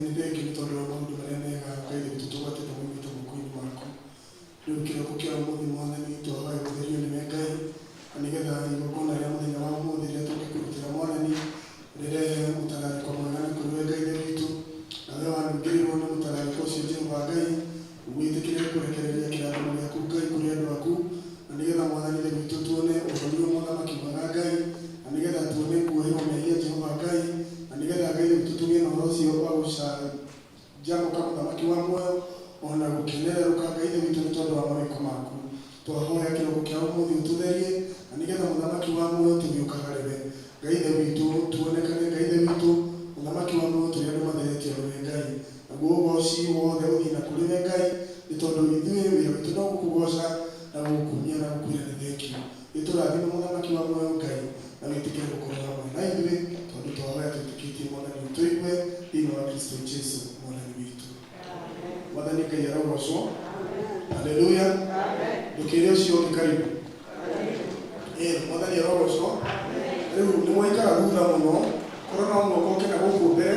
Nithenge nitondo wa maundu maria mega Ngai gututugwatite mwitu mukoini mako riu kiroko kia muthi mwathani twahoya gutherio ni Ngai anigetha igongona ria muthenya wa muthi ria tugikurutira mwathani rirehe mutarariko mwega kuri we Ngai witu nawe wanungirirwo ni mutarariko ucio Jehova Ngai witikire kurekereria kirathimo giaku Ngai kuri andu aku anigetha mwathani witu tuone uhorio muthamaki mwega Ngai anigetha tuone kuoherwo mehia Jehova Ngai anigetha Ngai tutugie na ucio wa jambo kama muthamaki wa moyo ona gukenererũka Ngai witu ni tondu wa mawiko maku twahoya kiroko kia umuthi ututherie anigetha muthamaki wa moyo tugiukaga riwe Ngai witu tuonekane Ngai witu muthamaki wa moyo turi andu matheretio riwe Ngai naguo ugoci wothe uthii na kuri we Ngai ni tondu ithuĩ wĩra witũ no gũkũgoca na gũkumia na gũkwĩra nĩ thengio nĩtũrathime muthamaki wa moyo Ngai na wĩtĩkĩre gũkorwo hamwe na ithuĩ tondu twahoya twĩtĩkĩtie mwathani witũ igwe thĩinĩ wa Kristo Jesu mwathani witũ. Mwathani Ngai arogocwo. Haleluya. Ndũkĩrĩ ũcio ũngĩ karibu. Mwathani arogocwo. Rĩu nĩ mwaikara thutha mũno korwo no muokoke na gũkũ mbere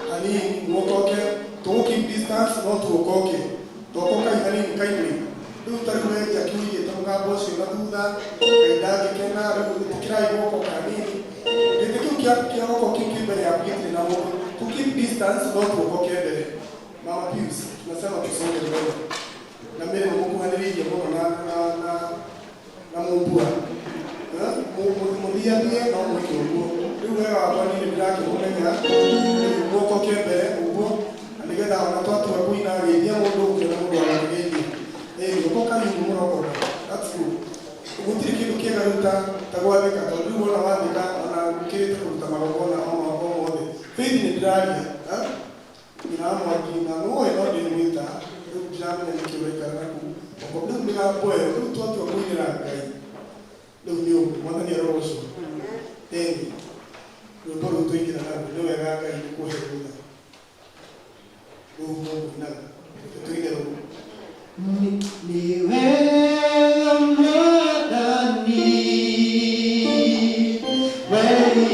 hanini muokoke tũgũ-keep distance no tuokoke twakoka hanini kaimwe rĩu tarĩ we Jackie ũigĩte mũgambo ũcio na thutha Ngai ndangĩkena rĩu tũkĩrai guokoka hanini gĩtĩ kĩu kĩa goko kĩu kĩ mbere ya gĩtirĩ na mũndũ to-keep distance no tuokoke mbere. Mama Pius tunasema tusonge mbele na mbele mkuhanĩrĩirie mũno na mũmbua mũthiathie no mwĩke ũguo rĩu wega wakwa niĩ nĩndĩrakĩmũmenya muokoke mbere ũguo na nĩgetha ona twatua kũina geithia mũndũ ũkĩona mũndũ agageithia ũkoka hihi mũrokoka that's good. Gũtirĩ kĩndũ kĩega rĩu ta gwathĩka tondũ rĩu ona wathĩka ona ũkĩrĩte kũruta magongona o mothe faith nĩndĩraria Mwangi na noe no ndĩmwĩta rĩu ndiramenya nĩkĩ ũraikara naku rĩu mĩgambo ĩyo rĩu twatua kũinĩra Ngai rĩu nĩ ũguo mwathani arogocwo. Rwĩmbo rũu tũingĩra naruo nĩ wega Ngai nĩkũhe thutha rĩu mũkũinaga tũine rũu nĩ wega mwathani weire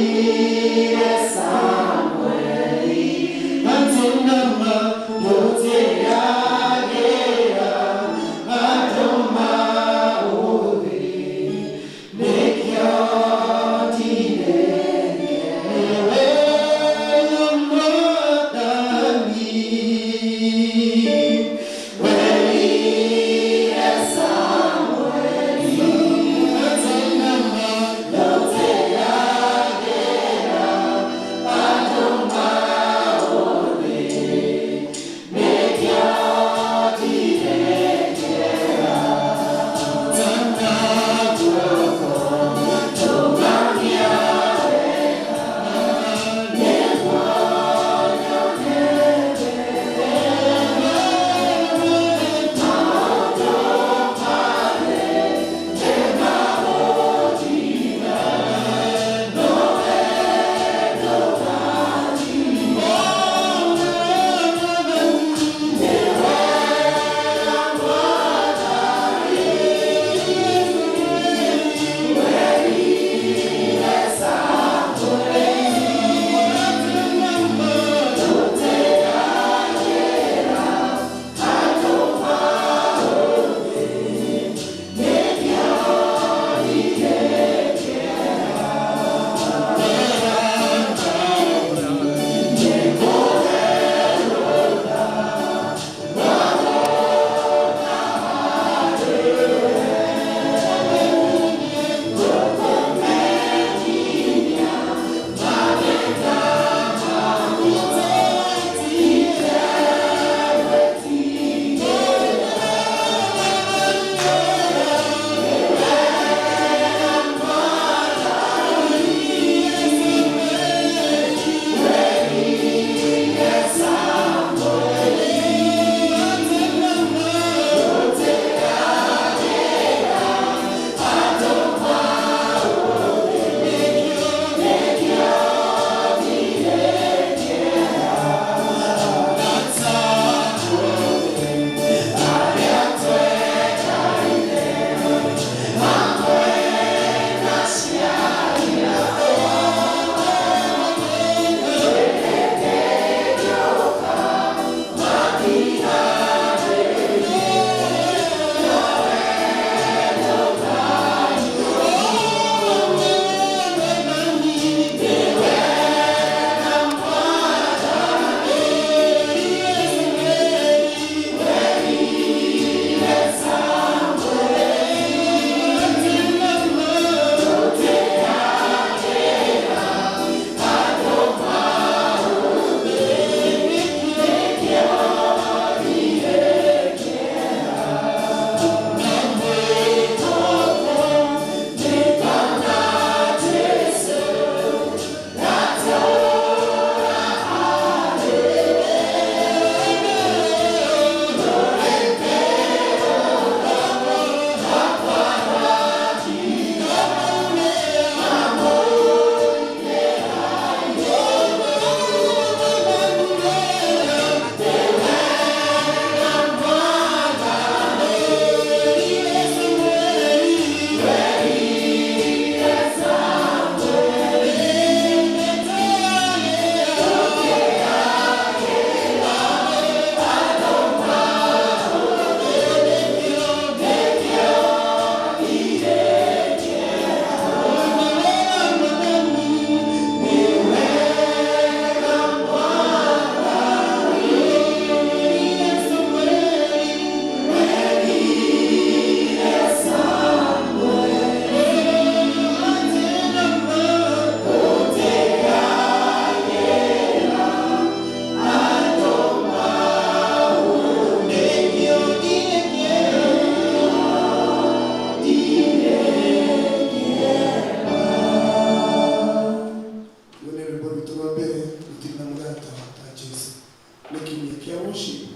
kiumia kia worship,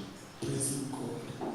praising God.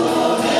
Oh,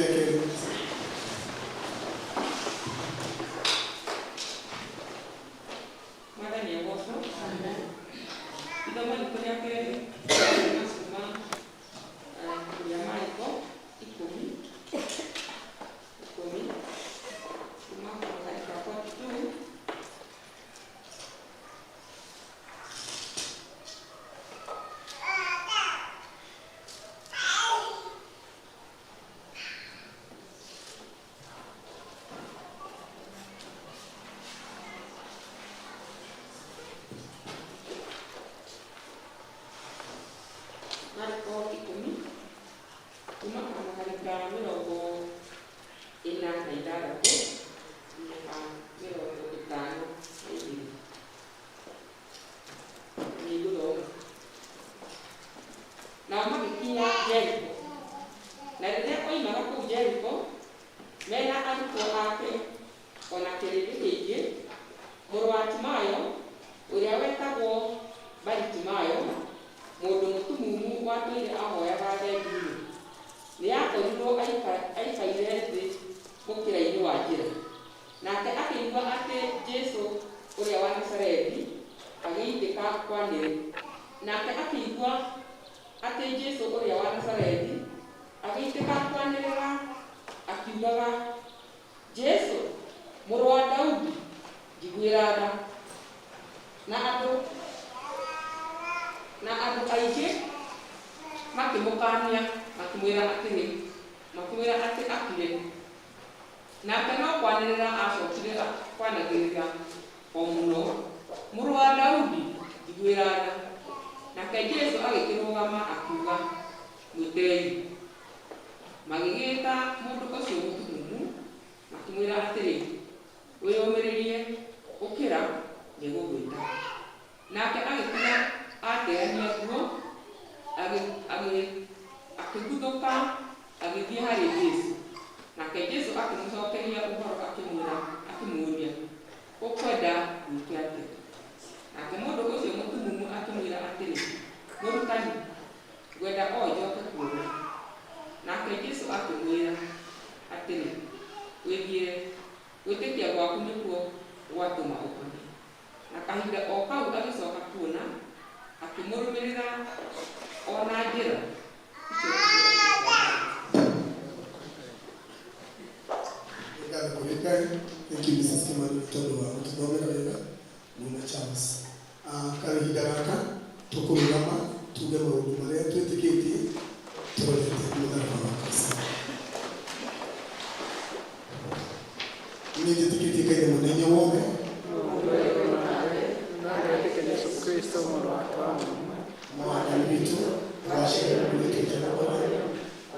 Reke Mwathani agocwo. Ithomo rĩtũ rĩa kerĩ kuma kũrĩa Mariko 10 kuma mũhari wa 42 Mariko 10 kuma mũhari wa 46 nginya 52 nĩ gũthoma. Nao magĩkinya Jeriko, na rĩrĩa oimaga kũu Jeriko mena arutwo ake ona kĩrĩndĩ kĩingĩ, mũrũ wa Timayo ũrĩa wetagwo Baritimayo, mũndũ mũtumumu watũire ahoyaga thendi-inĩ, nĩakorirwo aikaire thĩ mũkĩra-inĩ wa njĩra. Nake akĩigua atĩ Jesũ ũrĩa wa Nazarethi agĩitĩka kwanĩrĩ. Nake akĩigua atĩ Jesũ ũrĩa wa Nazarethi agĩitĩka kwanĩrĩra akiugaga, Jesũ mũrũ wa Daudi njiguĩra tha. Na andũ aingĩ makĩmũkania makĩmwĩra atĩ akire. Nake no kwanĩrĩra acokire kwanagĩrĩra o mũno, mũrũ wa Daudi njiguĩra tha. Nake Jesũ agĩkĩrũgama akiuga, mwĩtei. Magĩgĩĩta mũndũ ũcio mũtumumu makĩmwĩra atĩrĩ, wĩyũmĩrĩrie, ũkĩra nĩgũgwĩta. Nake agĩtiga ateania nguo, akĩguthũka agĩthiĩ harĩ Jesũ. Nake Jesũ akĩmũcokeria ũhoro akĩmũũria, ũkwenda gwĩke atĩa? Nake mũndũ ũcio mũtumumu akĩmwĩra atĩrĩ, mũrutani, ngwenda o njoke kuona. Nake Jesũ akĩmwĩra atĩrĩ, wĩthiĩre, gwĩtĩkia gwaku nĩkuo gwatũma ũhone. Na kahinda o kau agĩcoka kuona, akĩmũrũmĩrĩra ona njĩra. Thank you, Mrs. Kimani, tondũ wa gũtũthomera wega Mwana Charles. Kahinda gaka tũkũrũgama tuge maũndũ marĩa twĩtĩkĩtie tũrorete mũthenya wa Kristo. Nĩ njĩtĩkĩtie Ngai mũnene wothe Yesu Kristo Mwathani witũ wacĩrĩirwo nĩ twĩte na wothe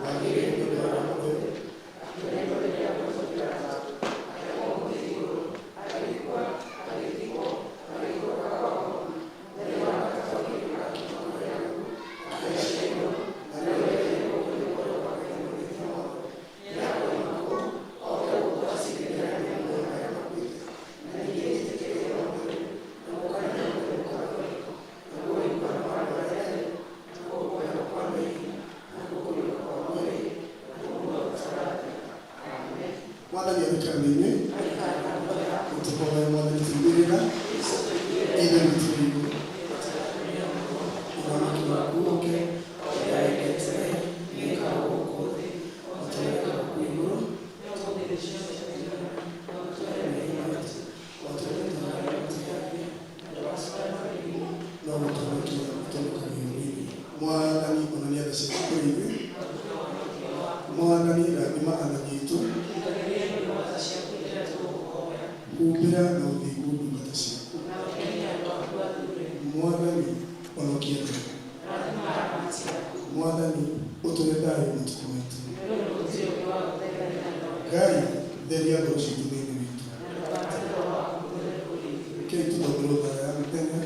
wagĩrĩire nĩ ũndũ wa mũthenya Mwathani arũtani-inĩ ũtũhoe Mwathani tũigĩrĩra ithe witũ igũrũ ũthamaki waku ũũke ũrĩa wendete wĩkagwo gũkũ thĩ o ta ũrĩa wĩkagwo igũrũ no ũtũhe Mwathani onania tha ciaku kũrĩ ithuĩ. Mwathani rathima anathi aitũ, humbĩra na ũthingu ndungata ciaku. Mwathani onokia andũ. Mwathani ũtũhe thayũ matukũ maitũ. Ngai theria ngoro ciitũ thĩinĩ witũ. Kĩĩ tũthomere thayũ ya mũthenya.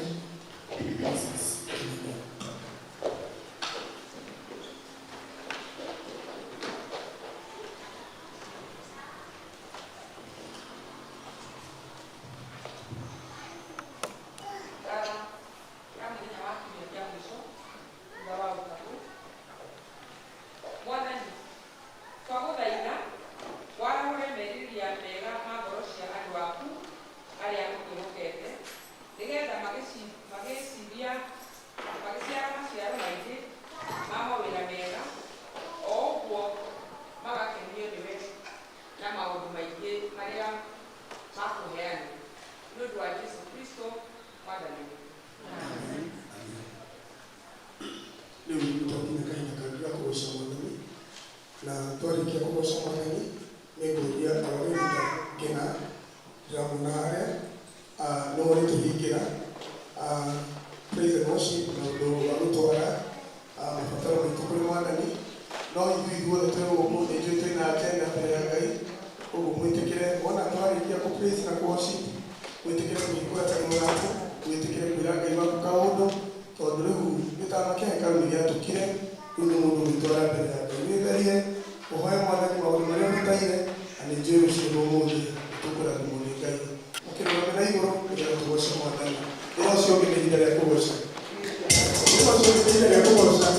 Mwathani, twagũthaitha nĩ ũndũ wa Jesũ Kristo mwathani witũ. Amen. Rĩu twakinya kahinda kangi ga kũgoca Mwathani, na twarĩkia kũgoca Mwathani nĩngũria abarĩrĩria ngena ndĩramona harĩa no rĩtũhingĩra praise and worship na ũndũ wa gũtwara mabataro maitũ kũrĩ Mwathani. No ithuothe twĩ gũkũ nĩ ithuĩ twĩna agenda mbere ya Ngai, ũguo mwĩtĩkĩre wona twarĩkia kũ praise na worship, mwĩtĩkĩre kũhingũra kanua gaku, mwĩtĩkĩre kwĩra Ngai waku kaũndũ, tondũ rĩu gĩtama kĩa hekarũ nĩ gĩatũkire, rĩu nĩ mũndũ gwĩtwara mbere ya Ngai. Wĩtherie ũhoe Mwathani maũndũ marĩa ũbataire, na nĩ njũĩ rũciũ ũmũthĩ nĩtũkũrathimwo nĩ Ngai. Ũkĩrũgama na igũrũ nĩgetha tũgoce Mwathani. Wĩra ũcio ũngĩ nĩ ihinda rĩa kũgoca. Wĩra ũcio ũngĩ nĩ ihinda rĩa kũgoca.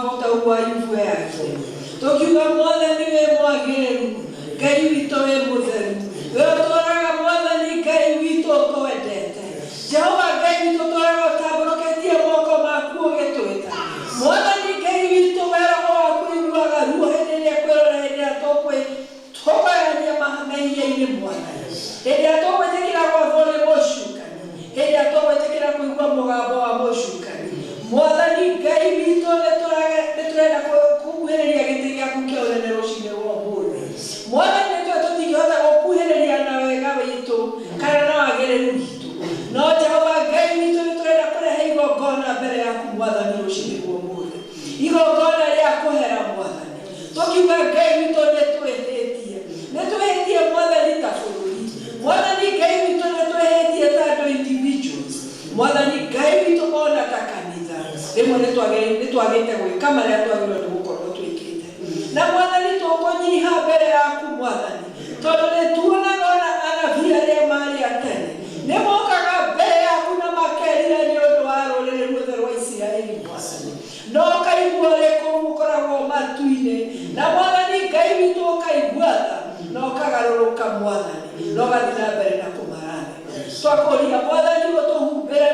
bata uwa yufu yake. Tokiuga mwathani we mwagĩrĩru, Ngai witũ we mũtheru. We ũtũũraga mwathani Ngai witũ ũtwendete. Jehova Ngai witũ ũtũũraga ũtambũrũkĩtie moko maku ũgĩtwĩta. Mwathani Ngai witũ we roho waku ũiguaga ruo hĩndĩ ĩrĩa kwĩrora hĩndĩ ĩrĩa tũkũgayania mehia-inĩ mwathani. Hĩndĩ ĩrĩa tũgwĩtĩkĩra gwathwo nĩ mũcukani. Hĩndĩ ĩrĩa tũgwĩtĩkĩra kũigua mũgambo wa mũcukani. Mwathani Ngai witũ nĩtũrenda kukuhĩrĩria gĩtĩ gĩaku kĩa ũnene rũcinĩ rwa ũmũthĩ. Mwathani nĩtũĩ tũtingĩhota gũkuhĩrĩria na wega witũ kana na wagĩrĩru witũ. No Jehova Ngai witũ nĩtũrenda kũrehe igongona mbere yaku mwathani rũcinĩ rwa ũmũthĩ. Igongona rĩa kũhera mwathani. Tũkiuga Ngai witũ nĩtwĩhĩtie mwathani ta bũrũri. Mwathani Ngai witũ nĩtwĩhĩtie ta andũ individuals. Mwathani Ngai witũ ona ta kanitha. Rĩmwe nĩtwagĩte gwĩka marĩa twagĩrĩirwo nĩ gũkorwo twĩkĩte. Na mwathani tũkũnyiha mbere yaku mwathani. Tondũ nĩtuonaga ona anabii arĩa marĩ a tene nĩmokaga mbere yaku na makerira nĩ ũndũ wa rũrĩrĩ ruothe rwa Isiraeli mwathani. No kaigua ũrĩ kũu ũkoragwo matu-inĩ. Na mwathani Ngai witũ ũkaigua tha na ũkagarũrũka mwathani. Na ũgathiĩ na mbere na kũmarathĩ. Twakũria mwathani ũtũhumbĩre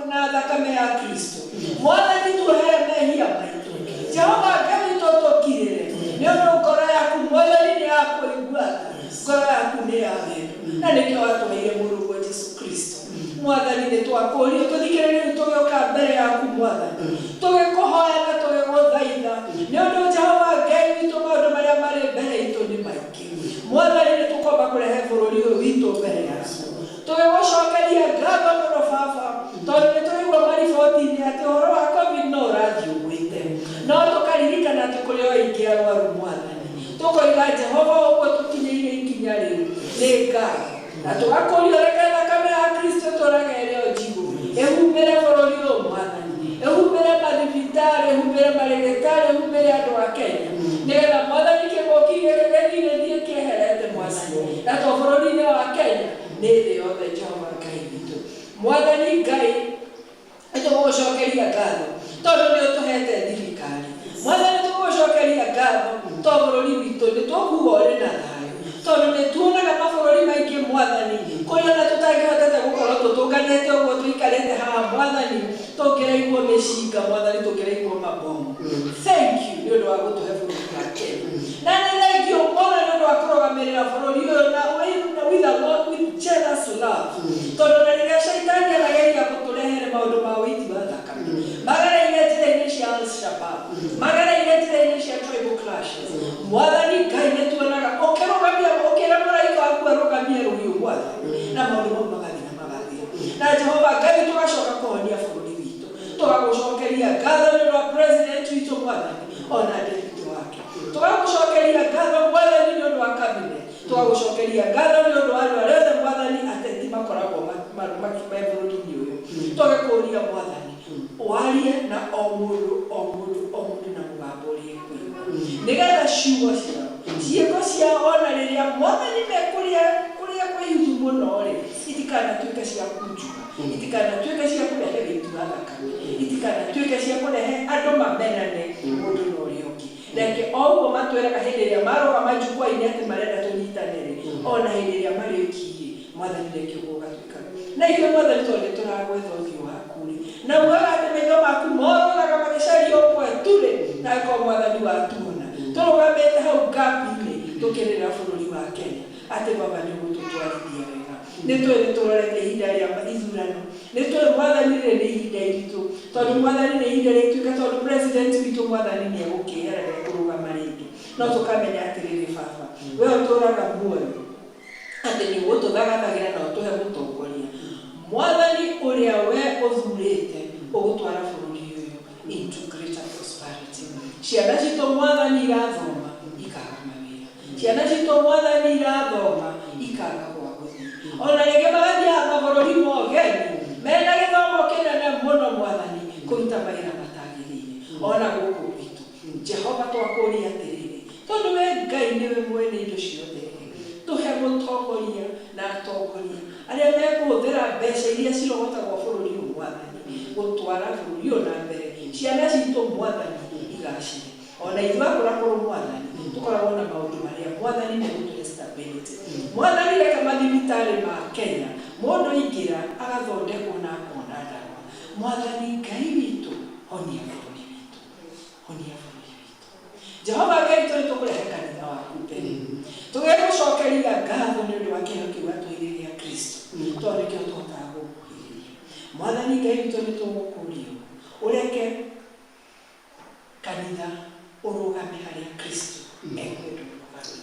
na thakame ya Kristo. Mwathani tuohere mehia maitũ. Jehova Ngai witũ tũkirĩre. Nĩ ũndũ ngoro yaku mwathani nĩ ya kũigua tha. Ngoro yaku nĩ ya wendo. Na nĩkĩo watũheire Mũrũ wa Jesũ Kristo. Mwathani nĩtwakũria tũthikĩrĩrie tũgĩũka mbere yaku mwathani. Tũgĩkũhoya na tũgĩgũthaitha. Nĩ ũndũ Jehova Ngai witũ maũndũ marĩa marĩ mbere itũ nĩ maingĩ. Mwathani nĩtũkwamba kũrehe bũrũri ũyũ witũ mbere yaku. Tũgĩgũcokeria ngatho mũno Baba, tondũ nĩtũraigua mariboti-inĩ atĩ ũhoro wa COVID no ũrathiĩ ũgwĩte. No tũkaririkana atĩ kũrĩ o aingĩ arwaru mwathani. Tũkoiga Jehova ũguo tũkinyĩire ikinya rĩu nĩ Ngai. Na tũgakũria reke thakame ya Kristo tũrage ĩrĩ o njigũ. Ĩhumbĩre bũrũri ũyũ mwathani. Ĩhumbĩre mathibitarĩ, ĩhumbĩre marĩgĩtarĩ, ĩhumbĩre andũ a Kenya. Nĩgetha mwathani kĩng'ũki gĩkĩ gĩthirĩrie kĩeherete mwathani. Na to bũrũri-inĩ wa Kenya nĩ thĩ yothe Jehova Ngai witũ. Mwathani Ngai nĩtũgũgũcokeria ngatho tondũ nĩũtũhete thirikari. Mwathani nĩtũgũgũcokeria ngatho tondũ bũrũri witũ nĩtũkuga ũrĩ na thayũ. Tondũ nĩtuonaga mabũrũri maingĩ mwathani kũrĩa ona tũtangĩhotete gũkorwo tũtũnganĩte ũguo tũikarĩte haha mwathani tũngĩraigwo mĩcinga mwathani tũngĩraigwo mabomu. Thank you nĩ ũndũ wa gũtũhe bũrũri wa Kenya. Na nĩ thengio mũno nĩ ũndũ wa kũrũgamĩrĩra bũrũri ũyũ na with jealous love. Tondũ na rĩrĩa caitani arageria gũtũrehere maũndũ ma ũiti wa thakame, magereire njĩra-inĩ cia Al-Shabab, magereire njĩra-inĩ cia tribal clashes, mwathani Ngai nĩtuonaga ũkĩra mũraika waku arũgamie rũhiũ mwathani na maũndũ mau magathiĩ na magathiĩ. Na Jehova Ngai tũgacoka kũhonia bũrũri witũ. Tũgagũcokeria ngatho nĩ ũndũ wa president witũ mwathani ona deputy wake. Tũgagũcokeria ngatho mwathani nĩ ũndũ wa cabinet. Tũgagũcokeria ngatho nĩ ũndũ wa andũ arĩa othe mwathani ateti makoragwo bũrũri-inĩ ũyũ. Tũgĩkũria mwathani warie na o mũndũ na mũgambo ũrĩa kwĩigua. Nĩgetha ciugo ciao ciĩko ciao ona rĩrĩa mwathani mekũrĩa kwĩhitu mũno-rĩ itikanatuĩke cia kunjuga, itikanatuĩke cia kũrehe wĩiti wa thakame, itikanatuĩke cia kũrehe andũ mamenane mũndũ na ũrĩa ũngĩ. Reke o ũguo matwĩraga hĩndĩ ĩrĩa marũgama njukwa-inĩ atĩ marenda tũnyitanĩre, ona hĩndĩ ĩrĩa marĩ ũki-ĩ mwathani reke ũguo ũgatuĩka. Na ithuĩ mwathani tondũ nĩtũragwetha ũthiũ waku-rĩ, na muoyaga atĩ maitho maku morũraga magĩcaria ũmwe tu-rĩ, na angĩkorwo mwathani watuona tũrũgamĩte hau ngapi-inĩ tũkĩrĩra bũrũri wa Kenya atĩ Baba nĩũgũtũtwarithia wega. Nĩtũĩ nĩtũrorete ihinda rĩa ithurano, nĩtũĩ mwathani rĩrĩ nĩ ihinda iritũ, tondũ mwathani nĩ ihinda rĩtuĩka tondũ president witũ mwathani nĩegũkĩeragĩra kũrũgama rĩngĩ. No tũkamenya atĩrĩrĩ Baba, we ũtũũraga muoyo atĩ nĩũgũtũthagathagĩra na ũtũhe mũtongoria mwathani ũrĩa we ũthurĩte ũgũtwara bũrũri ũyũ into greater prosperity. Ciana citũ mwathani irathoma ikaga mawĩra, ciana citũ mwathani irathoma ikaga gwa gũthiĩ. Ona rĩngĩ magathiaga mabũrũri ma ũgeni mena gĩthomo kĩnene mũno mwathani kũruta mawĩra matagĩrĩire ona gũkũ gwitũ. Jehova twakũria atĩrĩrĩ, tondũ we Ngai nĩwe mwene indo ciothe, tũhe mũtongoria na atongoria arĩa mekũhũthĩra mbeca iria cirogotagwo bũrũri ũyũ mwathani gũtwara bũrũri ũyũ na mbere. Ciana citũ mwathani ona ithuĩ akũrakũrũ mwathani tũkoragwo na maũndũ marĩa mwathani nĩ gũtũ stability. Mwathani reke mathibitarĩ ma Kenya mũndũ aingĩra agathondekwo na akona ndawa. Mwathani Ngai witũ honia bũrũri witũ, honia bũrũri witũ. Jehova Ngai tũrĩ tũkũrehe kanitha waku mbere, tũgegũcokeria ngatho nĩ ũndũ wa kĩheo kĩu watũheire Kristo, tondũ nĩkĩo tũhotaga gũkuhĩrĩria. Mwathani Ngai witũ nĩ tũgũkũria ũreke kanitha ũrũgame harĩa Kristo ekwenda ũrũgame,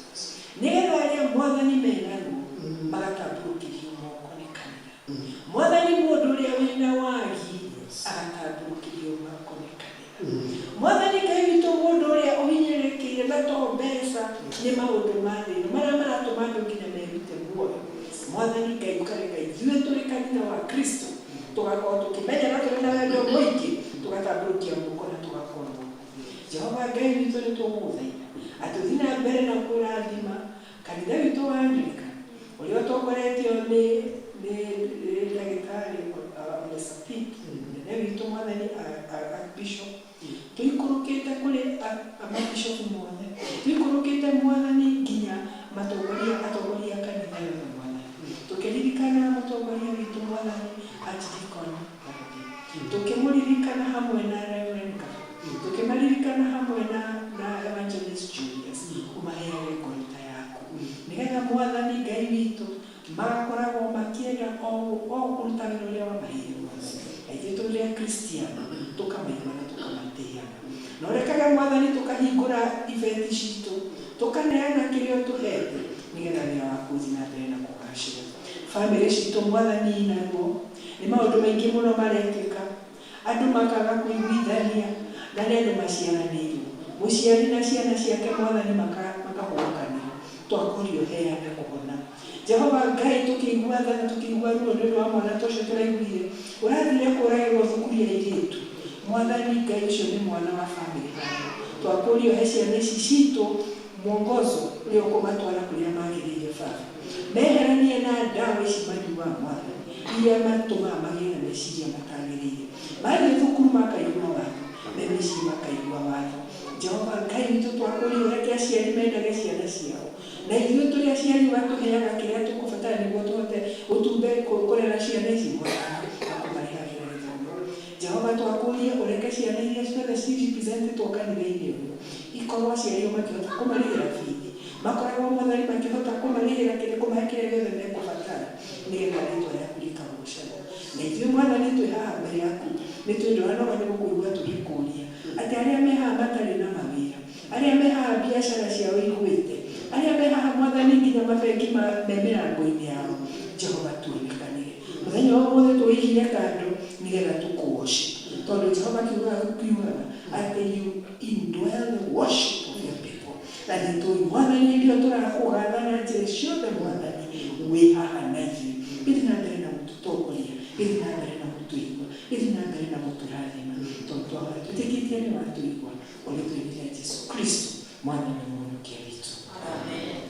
nĩgetha arĩa mwathani menaguo magatambũrũkĩrio moko nĩ kanitha. Mwathani mũndũ ũrĩa wĩna wagi agatambũrũkĩrio moko nĩ kanitha. Mwathani Ngai witũ mũndũ ũrĩa ũhinyĩrĩrĩkĩire na to mbeca nĩ maũndũ ma thĩ ĩno marĩa maratũma andũ nginya merute muoyo. Mwathani Ngai ũkareka ithuĩ tũrĩ kanitha wa Kristo tũgakorwo tũkĩmenya na tũrĩ na wendo mũingĩ tũgatambũrũkia moko na tũgakorwo. Jehova Ngai witũ nĩ tũmũthaitha atũthiĩ na mbere na kũrathima kanitha witũ wa Anglican ũrĩa ũtongoretio nĩ ndagĩtarĩ Sapit mũnene witũ mwathani Bishop. Tũikũrũkĩte kũrĩ mabishopu mothe, tũikũrũkĩte mwathani nginya atongoria kanitha yothe mwathani, tũkĩririkana mũtongoria witũ mwathani Archdeacon tũkĩmũririkana hamwe na Reverend Gabu, tũkĩmaririkana hamwe na Evangelist Julius ũmaheage ngoro yaku, nĩgetha mwathani Ngai witũ magakoragwo makĩenda o kũruta wĩra ũrĩa wamaheire mwathani. Ithuĩ tũrĩ Akristiano tũkamaigua na tũkamatĩĩaga, na ũrekaga mwathani tũkahingũra event citũ tũkaneana kĩrĩa ũtũhete nĩgetha wĩra waku ũthiĩ na mbere na kũgacĩra. Bamĩrĩ citũ mwathani naguo nĩ maũndũ maingĩ mũno marekĩka, andũ makaga kũiguithania na nĩ andũ maciaranĩirwo, mũciari na ciana ciake mwathani makahũrũkanĩra, twakũrio heane kũhona. Jehova Ngai tũkĩigua tha na tũkĩigua ruo nĩ ũndũ wa mwana ta ũcio tũraiguire ũrathire kũragĩrwo thukuru ya airĩtu. Mwathani Ngai ũcio nĩ mwana wa bamĩrĩ yao, twakũrio he ciana ici citũ mwongozo ũrĩa ũkũmatwara kũrĩa magĩrĩire baba, meheranie na ndawa ici manyuaga mwathani iria matũmaga magĩe na meciria matagĩrĩire, mathiĩ thukuru makaigua watho na mĩciĩ makaigua watho. Jehova Ngai witũ twakũrio reke aciari mendage ciana ciao, na ithuĩ tũrĩ aciari watũheaga kĩrĩa tũkũbatara nĩguo tũhote ũtumbe kũrera ciana ici mwathani na kũmarĩhagĩra gĩthomo. Jehova twakũria ũreke ciana iria ciothe cirepresentetwo kanitha-inĩ ũyũ ikorwo aciari makĩhota kũmarĩhĩra bithi, makoragwo mwathani makĩhota kũmarĩhĩra kũmahe kĩrĩa gĩothe mekũbatara nĩgetha rĩtwa rĩaku rĩkagucana. Na ithuĩ mwathani twĩ haha mbere yaku nĩ twĩndũranoga nĩ gũkũigua tũgĩkũria atĩ arĩa me haha matarĩ na mawĩra, arĩa me haha biacara ciao igwĩte, arĩa me haha mwathani nginya mabengi me mĩrango-inĩ yao, Jehova tuonekanire mũthenya wa ũmũthĩ twĩigire kando nĩgetha tũkũgoce, tondũ Jehova kiugaga atĩ you indwell the worship of your people. Na nĩ tũĩ mwathani nĩkĩo tũrakũgatha na njĩra ciothe mwathani wĩ haha na ithuĩ, gĩthiĩ na mbere na gũtũtongoria, gĩthiĩ na mbere na gũtũigua, gĩthiĩ na mbere na gũtũrathima, tondũ twahora twĩtĩkĩtie nĩ watũigua ũrĩa twĩrĩire Jesũ Kristo mwana na mũhonokia witũ. Amen.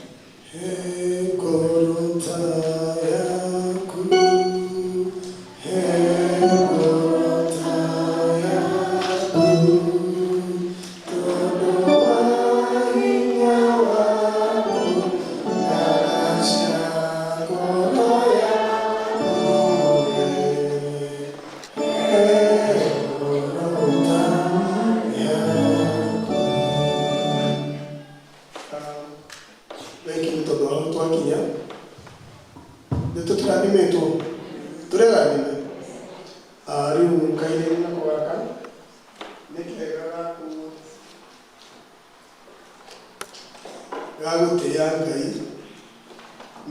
gagũtĩĩa Ngai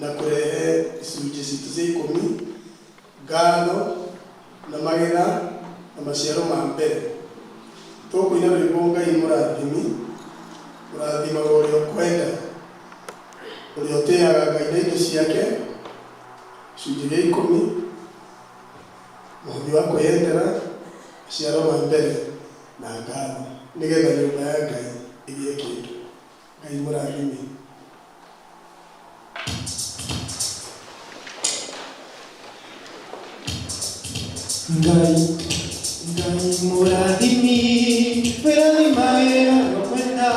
na kũrehe icunjĩ citũ cia ikũmi, ngatho na magetha na maciaro ma mbere. Tũkũina rwĩmbo Ngai mũrathimi, ũrathimaga ũrĩa ũkwenda, ũrĩa ũtĩaga Ngai na indo ciake, icunjĩ gĩa ikũmi, mũhothi wa kwĩyendera, maciaro ma mbere na ngatho, nĩgetha nyũmba ya Ngai ĩgĩe kĩndũ. Ngai mũrathimi. Ngai mũrathimi, wĩrathima wĩra ũkwenda,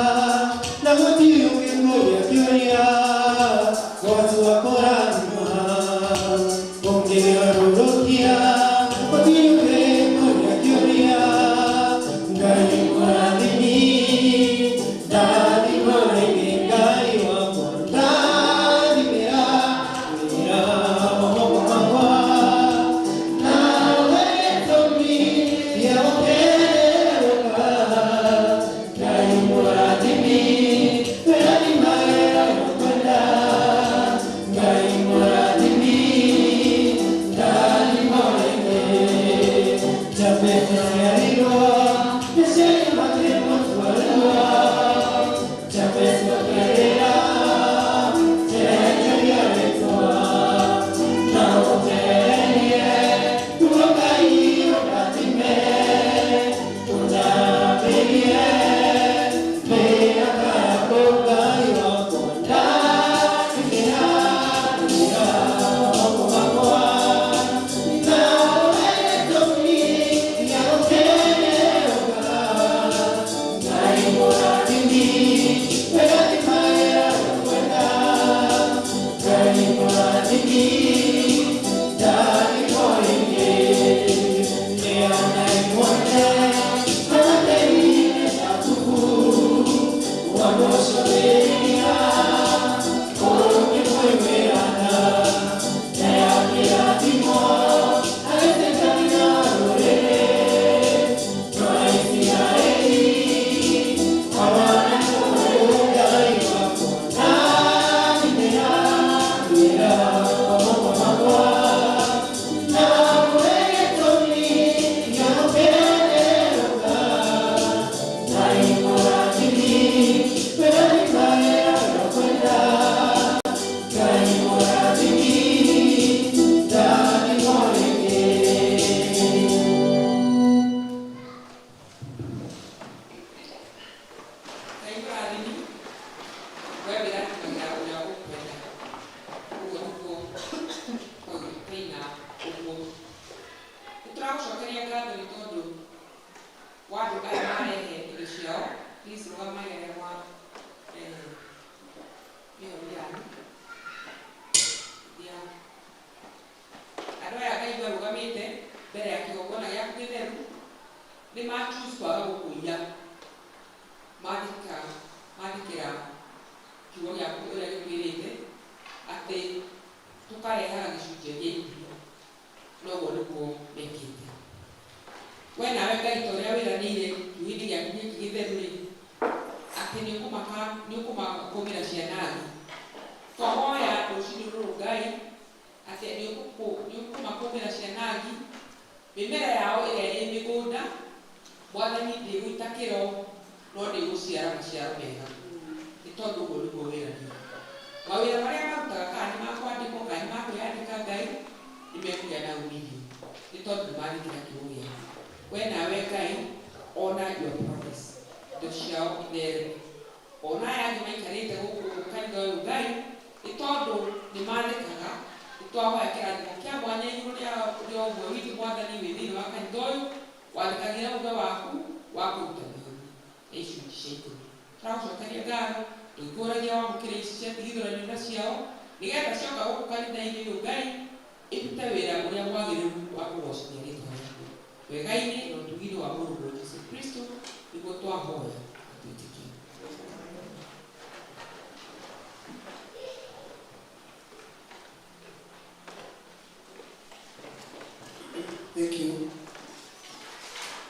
Thank you.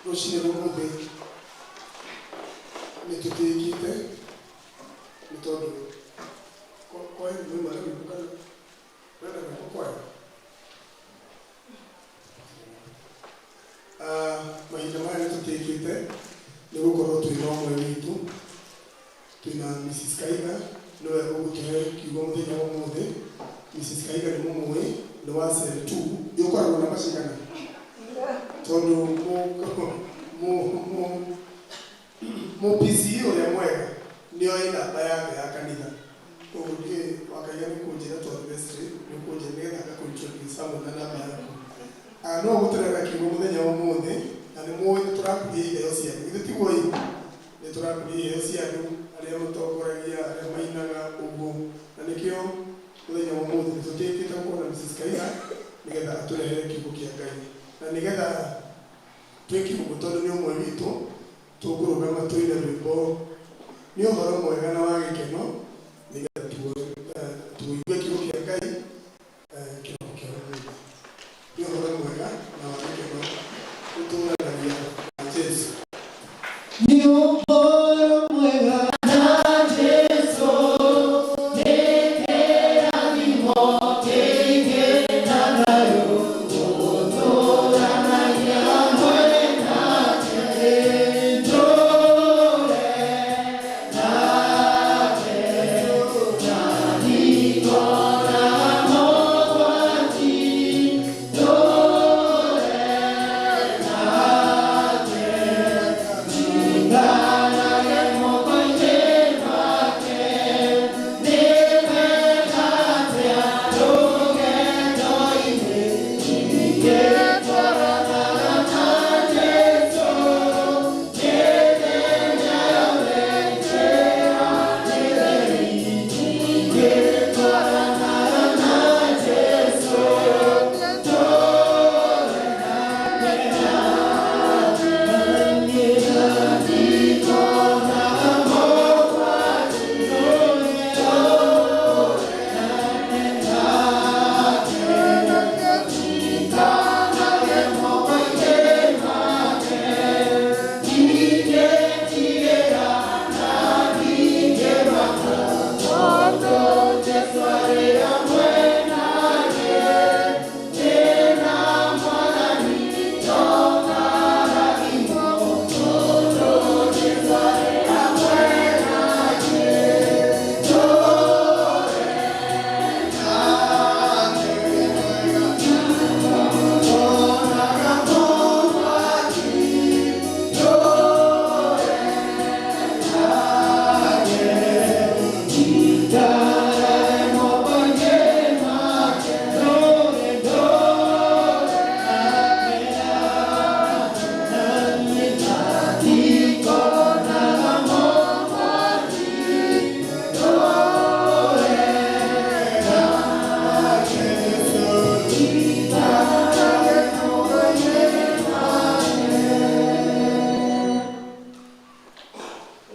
Roshine Romobe. Nitutikite. Nitodo. Kwa hiyo mimi mara nikuka. Nenda kwa. Mahinda maya nitutikite. Nigukorwo twina omwe witu. Twina Mrs. Kaiga. Niwe ũgũtũhe kiugo mũthenya wa ũmũthĩ. Mrs. Kaiga nĩ mũmwe nĩ wa cell 2. Ũkoragwo na macigana. Tondu mo busy ũrĩa mwega nĩoĩ namba yake ya kanitha. Koguo ndiĩ Wakaiga nĩ kũnjĩra tondũ vestry nĩ kũnjĩra nĩgetha ngakwĩintroduce hamwe na namba yaku. No gũtũrera kiugo mũthenya wa ũmũthĩ na nĩ mũĩ nĩ tũrakũria iheo cianyu. Githĩ tiguo ĩ? Nĩ tũrakũria iheo cianyu arĩa mũtongoragia arĩa mainaga ũguo. Na nĩkĩo mũthenya wa ũmũthĩ nĩ tũtĩkĩte kuona Mrs. Kaiga nĩgetha atũrehere kiugo kĩa Ngai. Na nĩgetha twĩkiugo tondũ nĩ ũmwe witũ tũkũrũgama tũine rwĩmbo nĩ ũhoro mwega na wa gĩkeno nĩgetha tũigue kiugo kĩa Ngai kĩroko kĩa ũmũthĩ. Nĩ ũhoro mwega na wa gĩkeno tũtũũranagia na Jesũ. Nĩ ũhoro mwega Yeah.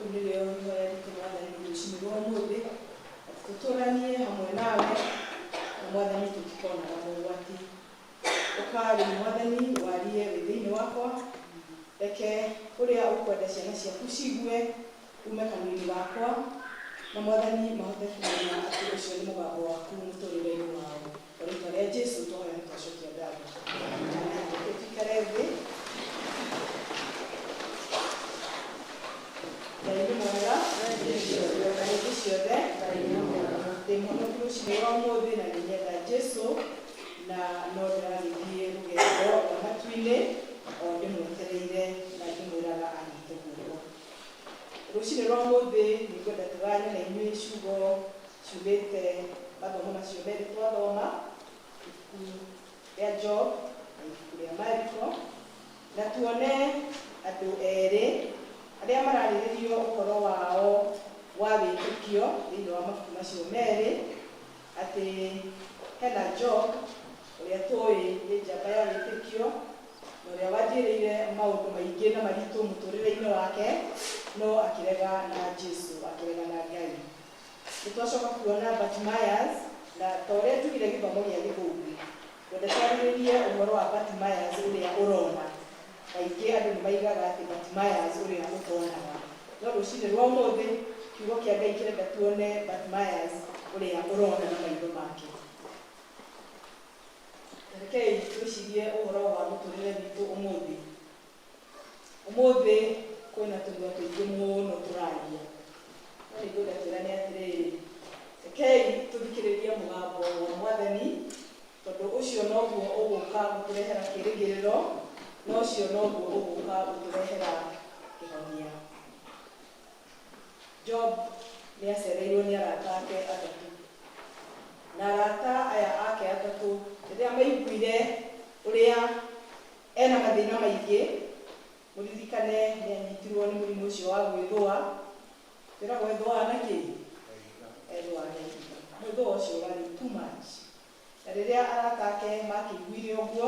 Ndio hoya tunaanza ni kushimira umuthi tuturanie hamwe nawe na mwathani tukikona na mwati ukari mwathani warie within wakwa reke uria ukwenda ciana ciaku cigue ume kanini wakwa na mwathani mahote kumenya ati ucio ni mugambo waku muturire-ini wao rĩtwa rĩa Jesu tũhoya nĩtwacokia ngatho tukare thĩ Ngai mwega hĩndĩ ciothe ndĩ mũhonoku rũciinĩ rwa ũmũthĩ na nĩnyenda Jesu na no ndĩragĩthiĩ rũgendo rwa matu-inĩ o ndĩmwetereire na ndĩmwĩraga anyite guoko rũciinĩ rwa ũmũthĩ nĩngwenda tũgane na inyuĩ ciugo ciugĩte mathomo macio merĩ twathoma ibuku rĩa Job na ibuku rĩa Mariko na tuone andũ erĩ arĩa mararĩrĩrio ũhoro wao wa wĩtĩkio thĩinĩ wa mabuku macio merĩ atĩ hena Job ũrĩa tũĩ nĩ njamba ya wĩtĩkio na ũrĩa wanjĩrĩire maũndũ maingĩ na maritũ mũtũrĩre-inĩ wake no akĩrega na Jesu akĩrega na Ngai. Nĩtwacoka kuona Bartimaeus na ta ũrĩa tugire gĩthomo gĩa Gĩthũngũ twende twarĩrĩrie ũhoro wa Bartimaeus ũrĩa ũrona kaingĩ andũ nĩmaigaga atĩ Bartimaeus ũrĩa ũtonaga no rũciinĩ rwa ũmũthĩ kiugo kĩa Ngai kĩrenda tuone Bartimaeus ũrĩa ũrona na maitho make. Rekei twĩcirie ũhoro wa mũtũrĩre witũ ũmũthĩ. Ũmũthĩ kwĩna tũnua tũingĩ mũno tũraria no nĩngwenda twĩrane atĩrĩrĩ rekei tũthikĩrĩrie mũgambo wa Mwathani tondũ ũcio noguo ũgũka gũtũrehera kĩĩrĩgĩrĩro no ũcio noguo ũgũka gũtũrehera kĩhonia. Job nĩacereirwo nĩ arata ake atatũ na arata aya ake atatũ rĩrĩa maiguire ũrĩa ena mathĩna maingĩ mũririkane nĩanyitirwo nĩ mũrimũ ũcio wa gwĩthũa kwĩragwo ethũaga na kĩ ethũaga na ihiga mwĩthũa ũcio warĩ too much na rĩrĩa arata ake makĩiguire ũguo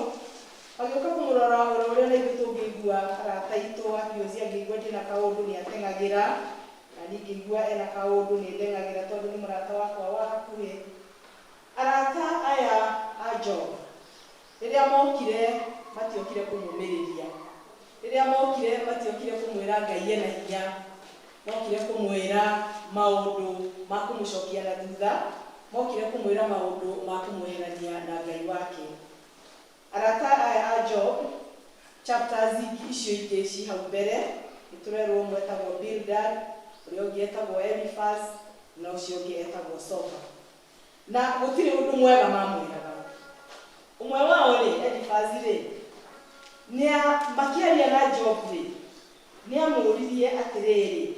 agĩũka kũmũrora ũrĩa na ithuĩ tũngĩigua arata aitũ akĩũcia ngĩigua ndĩ na kaũndũ nĩateng'agĩra na niĩ ngĩigua ena kaũndũ nĩndeng'agĩra tondũ nĩ mũrata wakwa wa hakuhĩ. Arata aya a Job rĩrĩa mokire matiokire kũmũmĩrĩria rĩrĩa mokire matiokire kũmwĩra Ngai ena hinya mokire kũmwĩra maũndũ ma kũmũcokia na thutha mokire kũmwĩra maũndũ ma kũmweherania na Ngai wake. Arata aya a Job chapters icio ingĩ ci hau mbere nĩtũrerwo ũmwe etagwo Bildad ũrĩa ũngĩ etagwo Eliphaz na ũcio ũngĩ etagwo Zophar na gũtirĩ ũndũ mwega mamwĩraga. Ũmwe wao rĩ Eliphaz rĩ makĩaria na Job rĩ nĩamũririe atĩrĩrĩ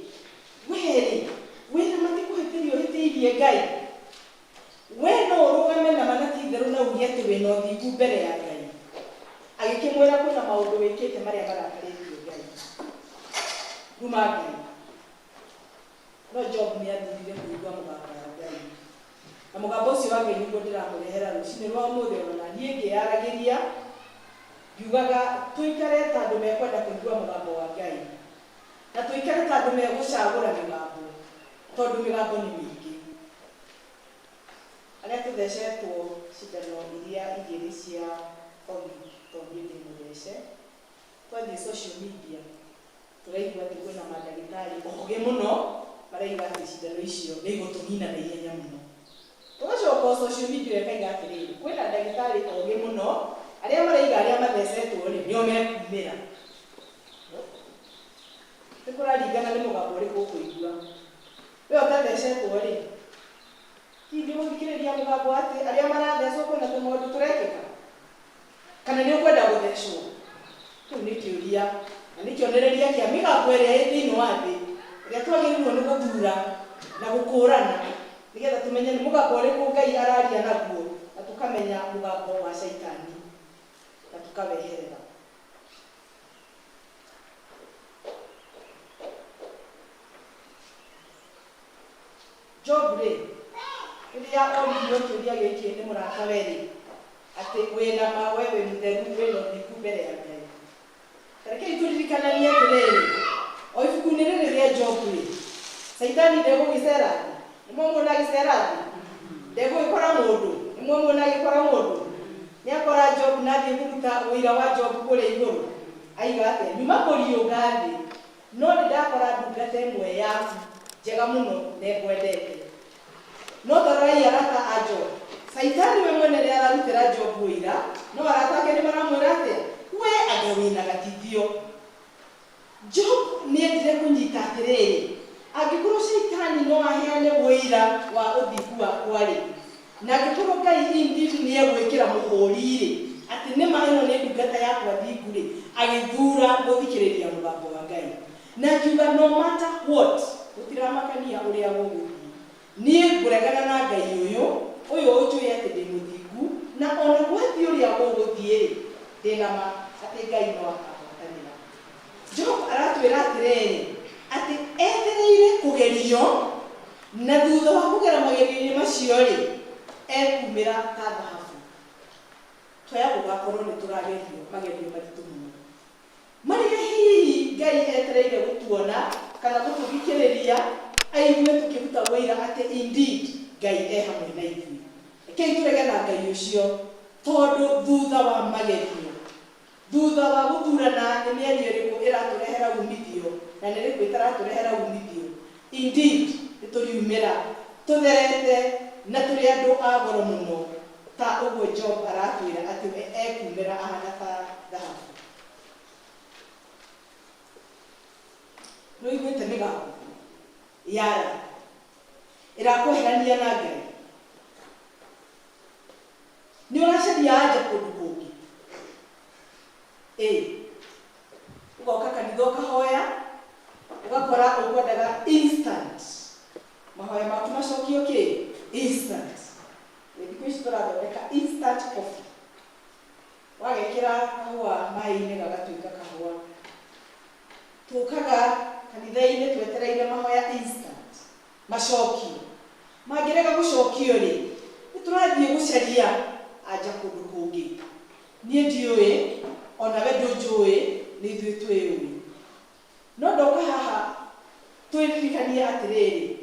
wee wĩna matikũhĩtĩrio hĩtĩirie Ngai we no ũrũgame na manati itherũ na uge atĩ wĩna ũthingu mbere ya Ngai. Agĩkĩmwĩra kwĩna maũndũ wĩkĩte marĩa marakarĩtie Ngai kuma Ngai no Job nĩathurire kũigua mũgambo wa Ngai na mũgambo ũcio wa Ngai nĩguo ndĩramũrehera rũciinĩ rwa ũmũthĩ ona niĩ ngĩyaragĩria ngiugaga tũikare ta andũ mekwenda kũigua mũgambo wa Ngai na tũikare ta andũ megũcagũra mĩgambo tondũ mĩgambo nĩ mĩingĩ. Arĩa tũthecetwo cindano iria igĩrĩ cia COVID tondũ ndĩ mũthece twathiĩ social media tũraigua atĩ kwĩna mandagĩtarĩ ogĩ mũno maraiga atĩ cindano icio nĩ igũtũnina na ihenya mũno. Tũgacoka social media ĩkaiga atĩrĩrĩ kwĩna ndagĩtarĩ ogĩ mũno arĩa maraiga arĩa mathecetwo rĩ nĩo mekumĩra. Nĩkũraringana nĩ mũgambo ũrĩkũ ũkũigua. We ũtathecetwo rĩ hihi nĩũgũthikĩrĩria mũgambo atĩ arĩa marathecwo kwĩna tũmaũndũ tũrekĩka kana nĩ ũkwenda gũthecwo? Kĩu nĩ kĩũria na nĩ kĩonereria kĩa mĩgambo ĩrĩa ĩ thĩinĩ wa thĩ ĩrĩa twagĩrĩirwo nĩ gũthura na gũkũrana nĩgetha tũmenye nĩ mũgambo ũrĩkũ Ngai araria naguo na tũkamenya mũgambo wa Shaitani na tũkaweherera. Job rĩ rĩrĩa oririo kĩũria gĩkĩ nĩ mũrata werĩ atĩ wĩna ma we wĩ mũtheru wĩna ũthingu mbere ya Ngai. Rekei tũririkananie atĩrĩrĩ o ibuku-inĩ rĩrĩ rĩa rĩa Job rĩ, Saitani ndegũgĩcera thĩ, nĩmwamuona agĩcera thĩ, ndegũgĩkora mũndũ, nĩmwamuona agĩkora mũndũ, nĩakora Job na athiĩ kũruta ũira wa Job kũrĩa igũrũ, aiga atĩa, nyuma kũriũnga thĩ, no nĩndakora ndungata ĩmwe yaku njega mũno na ngwendete. No tarai arata a Job, Saitani we mwene rĩrĩa ararutĩra Job ũira, no arata ake nĩmaramwĩra atĩa, we anga wĩna gatithio. Job nĩendire kũnyita atĩrĩrĩ, angĩkorwo Saitani no aheane ũira wa ũthingu wakwa rĩ, na angĩkorwo Ngai indeed nĩegwĩkĩra mũhũri-rĩ, atĩ nĩma ĩno nĩ ndungata yakwa thingu rĩ, agĩthura gũthikĩrĩria mũgambo wa Ngai. Na akiuga no matter what, gũtiramakania ũrĩa gũgũthiĩ, niĩ ngũregana na Ngai ũyũ ũnjũĩ atĩ ndĩ mũthingu, na ona gwathiĩ ũrĩa gũgũthiĩ-rĩ, ndĩna ma atĩ Ngai no akahotanĩra. Job aratwĩra atĩrĩrĩ, atĩ etereire kũgerio, na thutha wa kũgera magerio-inĩ macio-rĩ, ekumĩra ta thahabu. Twoya gũgakorwo nĩtũragerio magerio maritũ mũno, marĩa hihi Ngai etereire gũtuona kana gũtũthikĩrĩria, aigue tũkĩruta wĩira atĩ indeed Ngai e hamwe na ithuĩ. Rekei tũrege na Ngai ũcio, tondũ thutha wa magerio, thutha wa gũthurana nĩ mĩario ĩrĩkũ ĩratũrehera umithio na nĩ ĩrĩkũ ĩtaratũrehera umithio, indeed nĩtũriumĩra tũtherete na tũrĩ andũ a goro mũno, ta ũguo Job aratwĩra atĩ we ekumĩra ahana ta thahabu. Nĩũiguĩte mĩgambo yara ĩrakweherania na Ngai? Nĩũracaria anja kũndũ kũngĩ? Ũgoka kanitha ũkahoya, ũgakora ũkwendaga instant, mahoya maku macokio instant. Thikũ ici tũrathondeka instant coffee, wagekĩra kahũa maĩ-inĩ gagatuĩka kahũa. Tũkaga kanitha-inĩ twetereire mahoya instant, macokio. Mangĩrega gũcokio-rĩ, nĩtũrathiĩ gũcaria anja kũndũ kũngĩ. Niĩ ndiũĩ, ona we ndũnjũĩ, nĩ ithuĩ twĩũĩ. No ndoka haha twĩririkanie atĩrĩrĩ,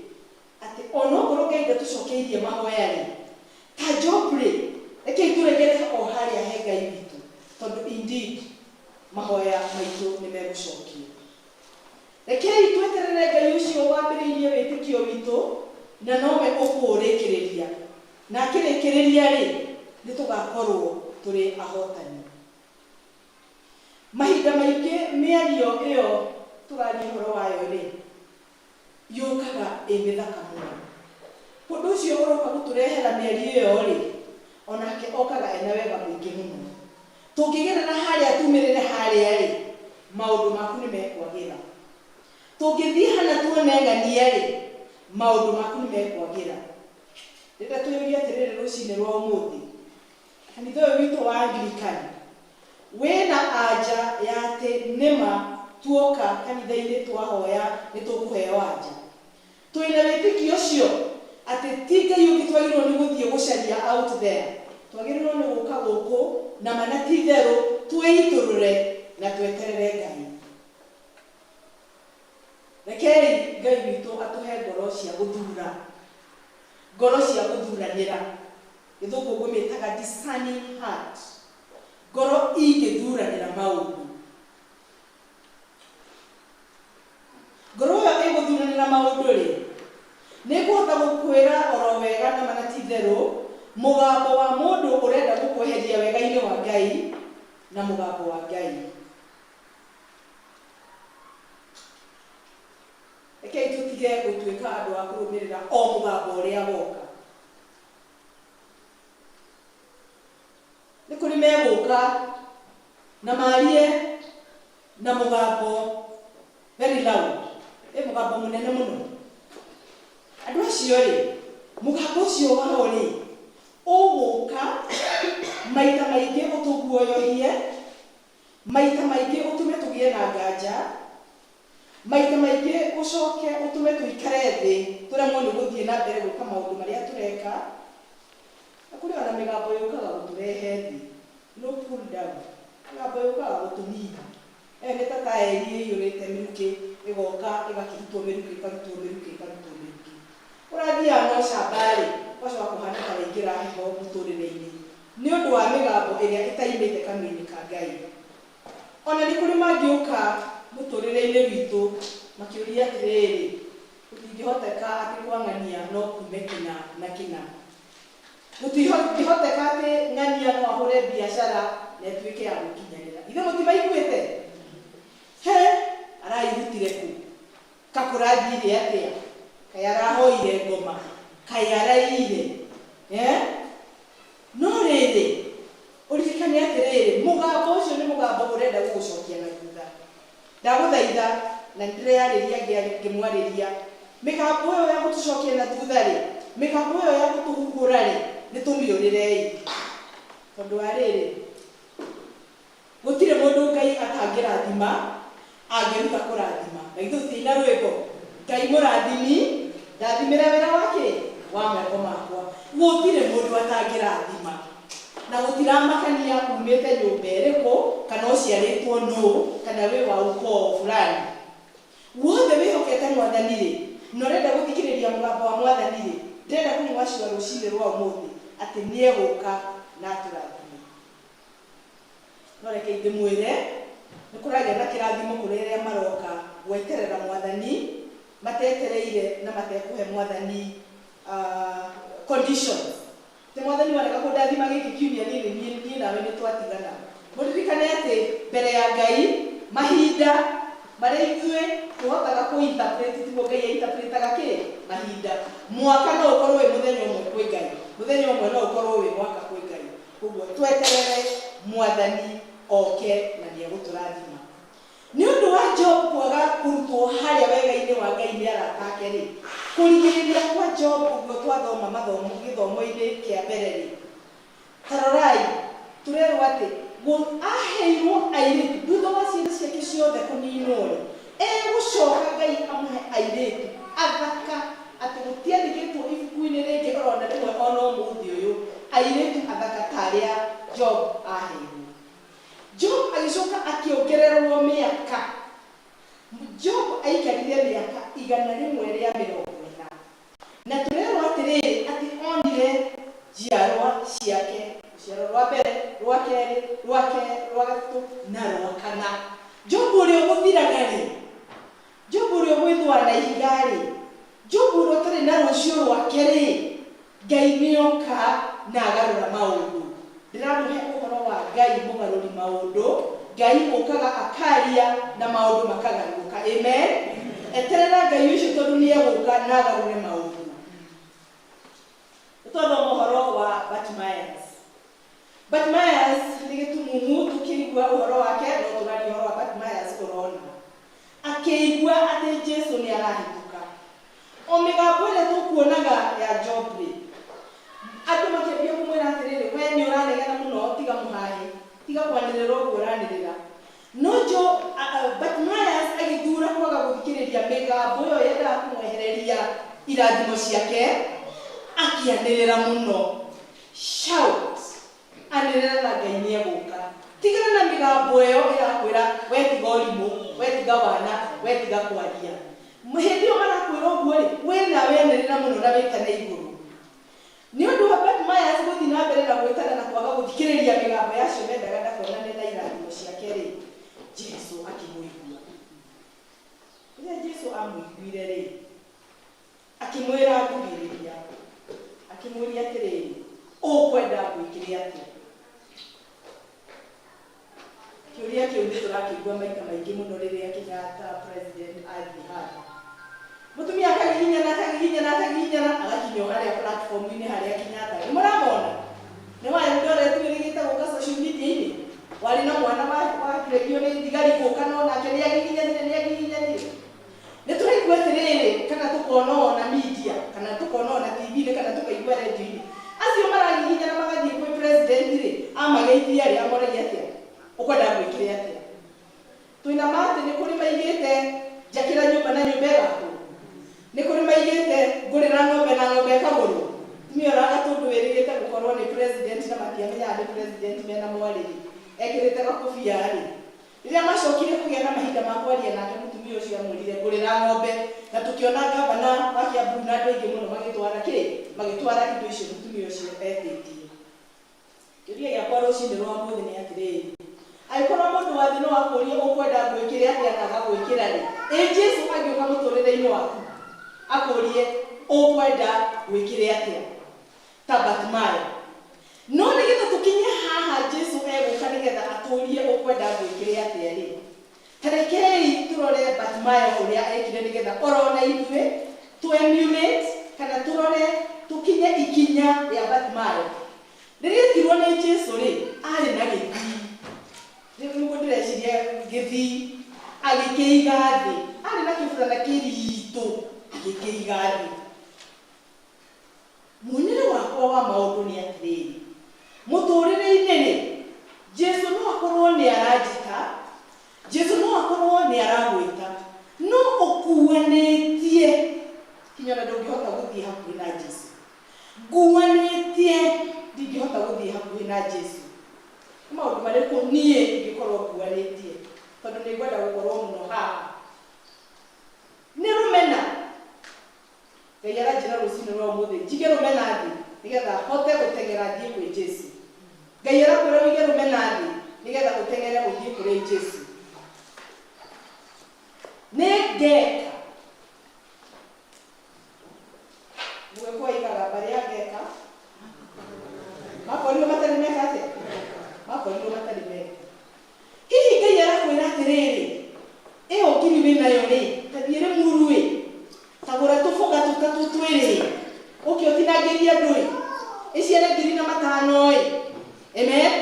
atĩ onokorwo Ngai ndatũcokeirie mahoya-rĩ, ta Job-rĩ, rekei tũregere o harĩa he Ngai witũ, tondũ indeed mahoya maitũ nĩmegũcokio. Rekei tweterere Ngai ũcio wambĩrĩirie wĩtĩkio witũ, na nowe ũkũũrĩkĩrĩria, na akĩrĩkĩrĩria-rĩ, nĩtũgakorwo tũrĩ ahotani. Mahinda maingĩ mĩario ĩyo tũraria ũhoro wayo-rĩ, yũkaga ĩ mĩthaka mũno. Ũndũ ũcio ũroka gũtũrehera mĩario ĩyo-rĩ, onake okaga ena wega mũingĩ mũno. Tũngĩgerera harĩa tumĩrĩre harĩa-rĩ, maũndũ maku nĩmekwagĩra. Tũngĩthiĩ hana tuone ng'ania-rĩ, maũndũ maku nĩmekwagĩra. Rĩrĩa twĩyũria atĩrĩrĩ rũcinĩ rwa ũmũthĩ, kanitha ũyũ witũ wa Anglican wĩna anja ya atĩ nĩma tuoka kanitha-inĩ twahoya nĩtũkũheo anja. Twĩna wĩtĩkio ũcio atĩ ti Ngai ũngĩ twagĩrĩirwo nĩ gũthiĩ gũcaria out there, twagĩrĩirwo nĩ gũka gũkũ na mana ti therũ twĩitũrũre na tweterere Ngai. Rekei Ngai witũ atũhe ngoro cia gũthura, ngoro cia gũthuranĩra, gĩthũngũ ngũmĩtaga discerning heart, ngoro ingĩthuranĩra maũndũ. Ngoro ĩyo ĩgũthuranĩra maũndũ-rĩ, nĩngũhota gũkwĩra oro wega na mana ti therũ mũgambo wa mũndũ ũrenda gũkweheria wega-inĩ wa Ngai na mũgambo wa Ngai. Rekei tũtige gũtuĩka andũ a kũrũmĩrĩra o mũgambo ũrĩa woka. Nĩ kũrĩ megũka na marie na mũgambo very loud, mũgambo mũnene mũno. Andũ acio-rĩ, mũgambo ũcio wao-rĩ, ũgũka maita maingĩ ũtũguoyohie, maita maingĩ ũtũme tũgĩe na nganja, maita maingĩ ũcoke ũtũme tũikare thĩ tũremwo nĩ gũthiĩ na mbere gwĩka maũndũ marĩa tũreka. Na kũrĩ ona mĩgambo yũkaga gũtũrehe thĩ, no pull down, mĩgambo yũkaga gũtũnina. Nĩ ta taeri ĩiyũrĩte mĩrukĩ igoka igakirutwo miruki ikarutwo miruki ikarutwo miruki urathia no cambari wacoka kuhana ta waingira higo muturire-ini ni undu wa migambo iria itaimite kanua-ini ka Ngai. Ona ni kuri mangiuka muturire-ini witu makiuria atiriri gutingihoteka ati kwang'ania no kume kina na kina gutingihoteka ati ng'ania no ahure biashara na ituike ya gukinyarira ithe mutimaiguite he arairutire ku kakurathire atia kai arahoire ngoma kai araire no riri uririkane atiriri mugambo ucio ni mugambo urenda gugucokia na thutha ndaguthaitha na ndireyariria ngimwariria migambo iyo ya gutucokia na thutha ri migambo iyo ya gutuhungura ri nitumiurirei tondu wa riri gutire mundu Ngai atangirathima angeruta kurathima na ithu tina rwimbo Ngai murathimi ndathimira wira wake wa moko makwa gutire mundu atangirathima na gutiramakania umite nyumba iriku kana uciaritwo nu kana wi wa ukoo fulani wothe wihokete mwathani ri norenda guthikiriria mugambo wa mwathani ri ndenda kumwacua rucini rwa umuthi ati nieguka na turathime no reke ndimwire nikuragia na kirathimo kuri aria maroka gweterera mwathani matetereire na matekuhe mwathani conditions te mwathani warega kundathima giki kiumia ni nawe ni twatigana muririkane ati mbere ya Ngai mahinda maria ithuĩ tuhotaga kuinterpret tiguo Ngai ainterpretaga ki mahinda mwaka no ukorwo wi muthenya umwe kwi Ngai muthenya umwe no ukorwo wi mwaka kwi Ngai koguo tweterere mwathani oke na ni eguturathima ni undu wa Job kwaga kurutwo haria wega-ini wa Ngai ni aratake ri kurigiriria kwa Job uguo twathoma githomo-ini kia mbere ri tarorai turerwo ati aheirwo airitu thutha wa ciana ciake ciothe kuninwo ri egucoka Ngai amuhe airitu athaka ati gutiandikitwo ibuku-ini ringi orona rimwe ona umuthi uyu airitu athaka taria Job aheirwo. Job agicoka akiongererwo miaka. Job aikarire miaka 140 na turerwo atiriri ati onire njiarwa ciake ruciaro rwa mbere rwa keri rwa gatatu na rwa kana. Job uria guthiraga ri Job uria gwithwa na ihiga ri Job uria tari na rucio rwake ri Ngai nioka na agarura maundu. Ndiramuhe uhoro wa Ngai mugaruri maundu. Ngai ukaga akaria na maundu makagaruka. Amen. Eterera Ngai ucio tondu ni eguka na agarure maundu. Tuthoma uhoro wa Bartimaeus ni gitumumu tukigwa uhoro wake no turani uhoro wa Bartimaeus urona akigwa ati Jesu ni arahituka omigambo ile tukuonaga ya Job ri andu makĩambia kumwĩra atĩrĩrĩ we nĩ ũranegena mũno tiga mũhahe tiga kwanĩrĩra ũguo ũranĩrĩra no Bartimaeus agĩthura kwaga gũthikĩrĩria mĩgambo ĩyo yendaga kũmwehereria irathimo ciake akianĩrĩra mũno shout anĩrĩra na Ngai nĩ egũka tigana na mĩgambo ĩyo ĩrakwĩra we tiga ũrimũ we tiga wana we tiga kwaria hĩndĩ ĩyo marakwĩra ũguo rĩ we nawe anĩrĩra mũno na wĩtane igũrũ. Ni undu wa Bartimaeus guthi na mbere na gwĩtana na kwaga gũthikĩrĩria mĩgambo yacio mendaga ndakonane na irathimo ciake rĩ Jesu akĩmũigua. Rĩrĩa Jesu amũiguire rĩ akĩmwĩra ngugĩrĩria akĩmũria atĩrĩrĩ ũkwenda gwĩkĩre atĩa. Kĩũria kĩu nĩ tũrakĩigua maita maingĩ mũno rĩrĩa Kenyatta president athiĩ handũ mutumia akagihinyana agakinywo haria platform-ini haria Kenyatta ni muramona ni wari ndore twirigite guka social media-ini wari na mwana wa radio ni thigari guka no nake ni agihinyanire ni turaigua atiriri kana tukona na media kana tukona na TV-ini kana tukaigua radio-ini acio maragihinyana magathie kwĩ president ri amageithia ri amoragia atia ukwenda gwĩkire atia twina mati ni kuri maigite njakira nyumba na nyumba ĩgakwo ni kuri maigite ngurira ng'ombe na ng'ombe kaguru mioraga tundu wirigite gukorwo ni president na matiamenya ni president mena mwariri ekirite gakobia ri riria macokire kugia na mahinda ma kwaria nake mutumia ucio amwirire ngurira ng'ombe na tukiona gavana wa Kiambu na andũ aingĩ mũno magĩtwara indo icio mutumia ucio etĩtie. Kĩũria gĩakwa rũcinĩ rwa mũthĩ nĩ atĩrĩrĩ, angĩkorwo mũndũ wa thĩ no akũrie ũkwenda gwĩkĩra atĩa kana gwĩkĩra rĩ, Jesũ agĩũka mũtũrĩre-inĩ waku akũrie ũkwenda gwĩkĩra atĩa ta Bartimayo. No nĩgetha tũkinye haha Jesũ egũka nĩgetha atũrie ũkwenda gwĩkĩra atĩa rĩ, tarekei tũrore Bartimayo ũrĩa ekire nĩgetha orona ithuĩ tũ-emulate kana tũrore tũkinye ikinya rĩa Bartimayo. Rĩrĩa etirwo nĩ Jesũ rĩ, arĩ na gĩthii. Nĩguo ndĩreciria gĩthii agĩkĩiga thĩ, arĩ na kĩburana kĩritũ agĩkĩiga thĩ. Muonere wakwa wa maũndũ nĩ atĩrĩrĩ, mũtũrĩre-inĩ rĩ, Jesũ no akorwo nĩ aranjĩta, Jesũ no akorwo nĩ aragwĩta, no ũkuanĩtie kinya ona ndũngĩhota gũthiĩ hakuhĩ na Jesũ. Nguanĩtie ndingĩhota gũthiĩ hakuhĩ na Jesũ. Nĩ maũndũ marĩkũ niĩ ingĩkorwo nguanĩtie, tondũ nĩ ngwenda gũkorwo mũno haha. Nĩ rũmena. Ngai aranjĩra rũcinĩ rwa ũmũthĩ njige rũmena thĩ nĩgetha hote gũteng'era thiĩ kwĩ Jesũ. Ngai arakwĩra wĩige rũmena thĩ nĩgetha ũteng'ere ũthiĩ kũrĩ Jesũ. Nĩ ngeka mũgekwo aigaga barĩa ngeka makorirwo matarĩ meka atĩa, makorirwo matarĩ meka. Hihi Ngai arakwĩra atĩrĩrĩ, ĩyo ngiri wĩnayo rĩ, ta thiĩrĩ muru ĩ, tagũra tũboga tũtatũ twĩrĩ, ũke ũtinangĩrie andũ ĩ, ĩciare 5,000 ĩ. Amen.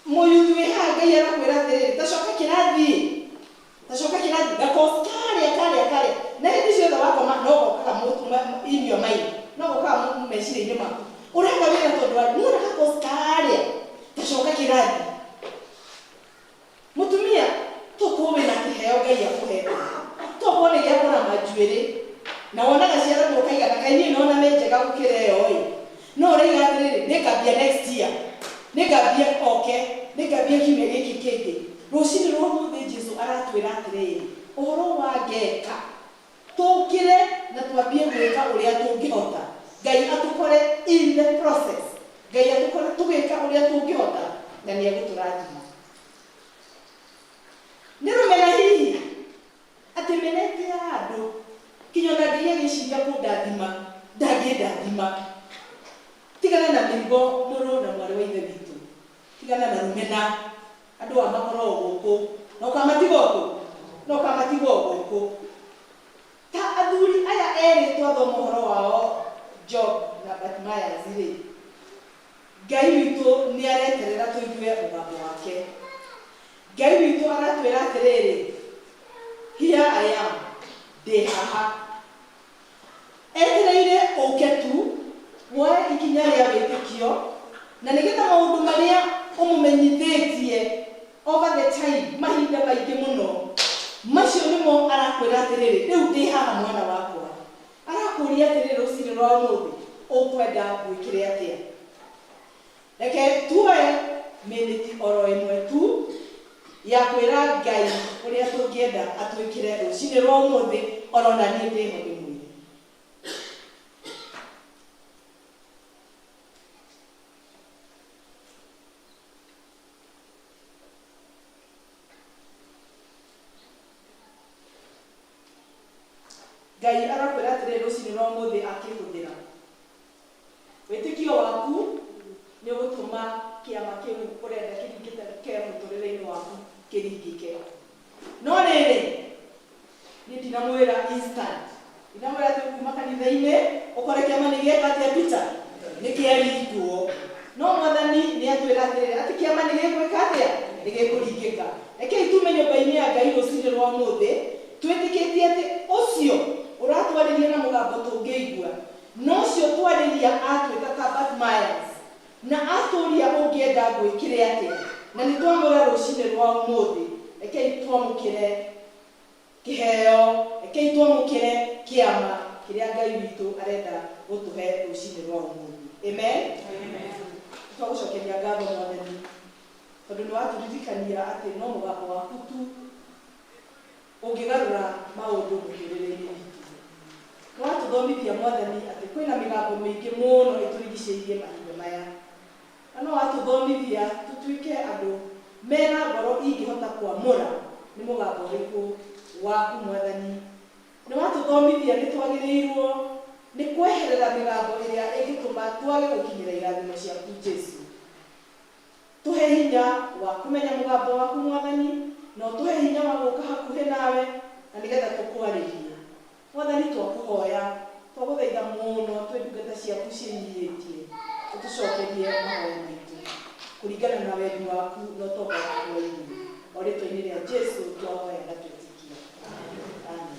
Mũyuthi wĩ haha Ngai arakwĩra atĩrĩrĩ, tacoka kĩrathi, gakosi karĩa na hĩndĩ ciothe wakoma no gokaga imio maĩ, no gokaga meciria-inĩ maku ũreka wĩra tondũ wa muona gakosi karĩa, tacoka kĩrathi. Mũtumia tũkũwe na kĩheo Ngai akũhete, tũkũwe nĩ gĩakũra manjuĩrĩ na wonaga ciara mũkaiga na kaini no na menjega gũkĩra ĩyo ĩ, no ũraiga atĩrĩrĩ, nĩngambia next year, nĩngambia nĩngambia kiumia gĩkĩ kĩngĩ. Rũcinĩ rwa ũmũthĩ Jesũ aratwĩra atĩrĩrĩ, ũhoro wa ngeka tũkĩre na twambie gwĩka ũrĩa tũngĩhota. Ngai atũkore in the process, Ngai atũkore tũgĩka ũrĩa tũngĩhota na nĩ egũtũrathima. Nĩ rũmena hihi atĩ menete ya andũ kinya ona Ngai agĩciria kũndathima ndangĩndathima. Tigana na mĩrigo mũrũ na mwarĩ wa ithe witũ, tigana na rũmena. Andũ a makorwo gũkũ no kamatigwo gũkũ. Ta athuri aya erĩ twathoma ũhoro wao, Job na Bartimayo rĩ, Ngai witũ nĩ areterera tũigue mũgambo wake. Ngai witũ aratwĩra atĩrĩrĩ, here I am, ndĩ haha. Etereire ũke tu woe ikinya rĩa wĩtĩkio na nĩgetha maũndũ marĩa ũmũmenyithĩtie over the time mahinda maingĩ mũno macio nĩmo arakwĩra atĩrĩrĩ, rĩu ndĩ haha mwana wakwa. Arakũria atĩrĩrĩ rũcinĩ rwa ũmũthĩ, ũkwenda gwĩkĩra atĩa? Reke tuoe mĩnĩti oro ĩmwe tu ya kwĩra Ngai ũrĩa tũngĩenda atwĩkĩre rũcinĩ rwa ũmũthĩ, orona niĩ ndĩho ndĩmwĩre. Ngai arakwĩra atĩrĩrĩ rũcinĩ rwa ũmũthĩ akĩhũthĩra wĩtĩkio waku nĩ ũgũtũma kĩama kĩu ũrenda kĩringĩte kĩa mũtũrĩre-inĩ waku kĩringĩke. No rĩrĩ niĩ ndinamwĩra instant, ndinamwĩra atĩ kuma kanitha-inĩ ũkore kĩama nĩ gĩeka atĩa Peter, nĩ kĩaringwo. No Mwathani nĩ atwĩra atĩrĩrĩ atĩ kĩama nĩ gĩgwĩka atĩa, nĩ gĩkũringĩka. Rekei tume nyũmba-inĩ ya Ngai rũcinĩ rwa ũmũthĩ twĩtĩkĩtie atĩ ũcio ũratwarĩria na mũgambo tũngĩigua, no ũcio twarĩria atwĩka ta Bartimayo na atũria ũngĩenda gwĩkĩre atĩa. Na nĩ twamwĩra rũcinĩ rwa ũmũthĩ, rekei twamũkĩre kĩheo, rekei twamũkĩre kĩama kĩrĩa Ngai witũ arenda gũtũhe rũcinĩ rwa ũmũthĩ. Amen. Twagũcokeria ngatho Mwathani tondũ nĩ watũririkania atĩ no mũgambo waku tu ũngĩgarũra maũndũ mũtũrĩre-inĩ witũ. Nĩ watũthomithia Mwathani atĩ kwĩna mĩgambo mĩingĩ mũno ĩtũrigicĩirie mahinda maya. Na no watũthomithia tũtuĩke andũ mena ngoro ingĩhota kwamũra nĩ mũgambo ũrĩkũ waku Mwathani. Nĩ watũthomithia nĩ twagĩrĩirwo nĩ kweherera mĩgambo ĩrĩa ĩngĩtũma twage gũkinyĩra irathimo ciaku Jesũ. Tũhe hinya wa kũmenya mũgambo waku Mwathani, no tũhe hinya wa gũka hakuhĩ nawe na nĩgetha tũkwarĩrie. Mwathani twakũhoya, twagũthaitha mũno twĩ ndungata ciaku ciĩnyihĩtie, ũtũcokerie mahoya maitũ kũringana na wendi waku na ũtonga waku wa igũrũ. O rĩĩtwa-inĩ rĩa Jesũ twahoya na twĩtĩkia. Amen.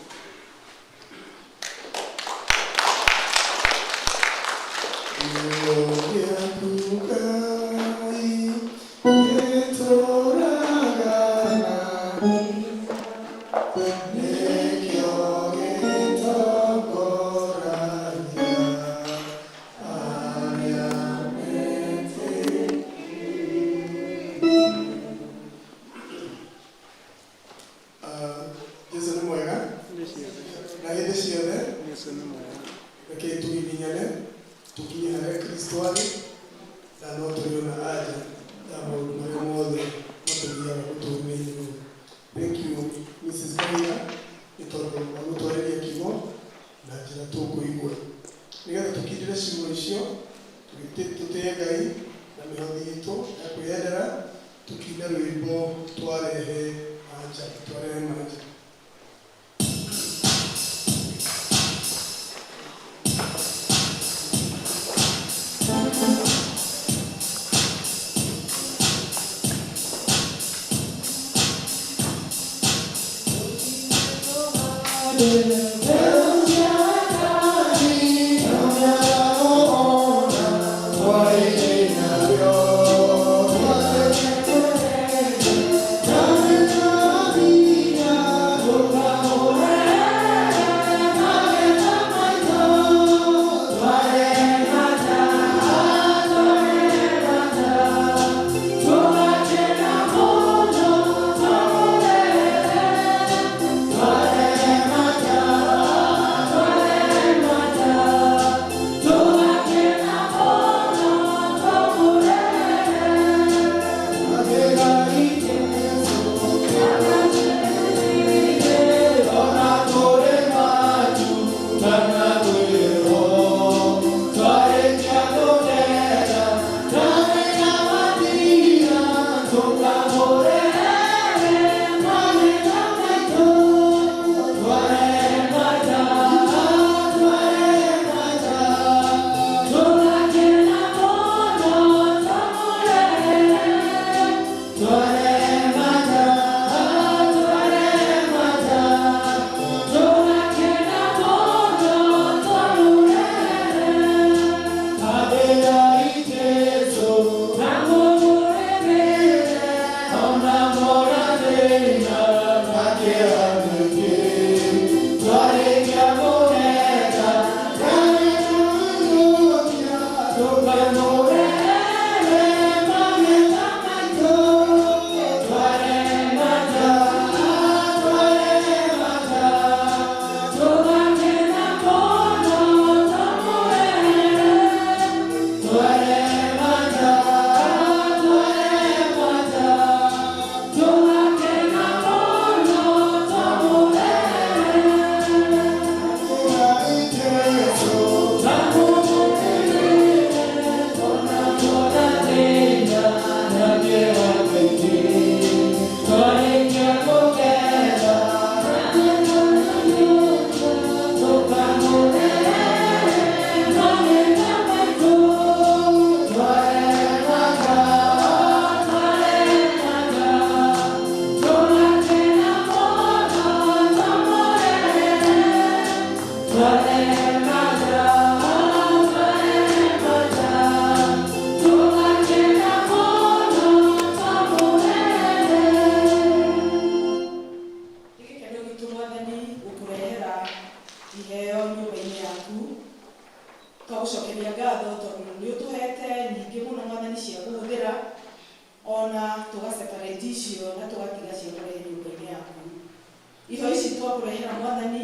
indo ici twakurehera Mwathani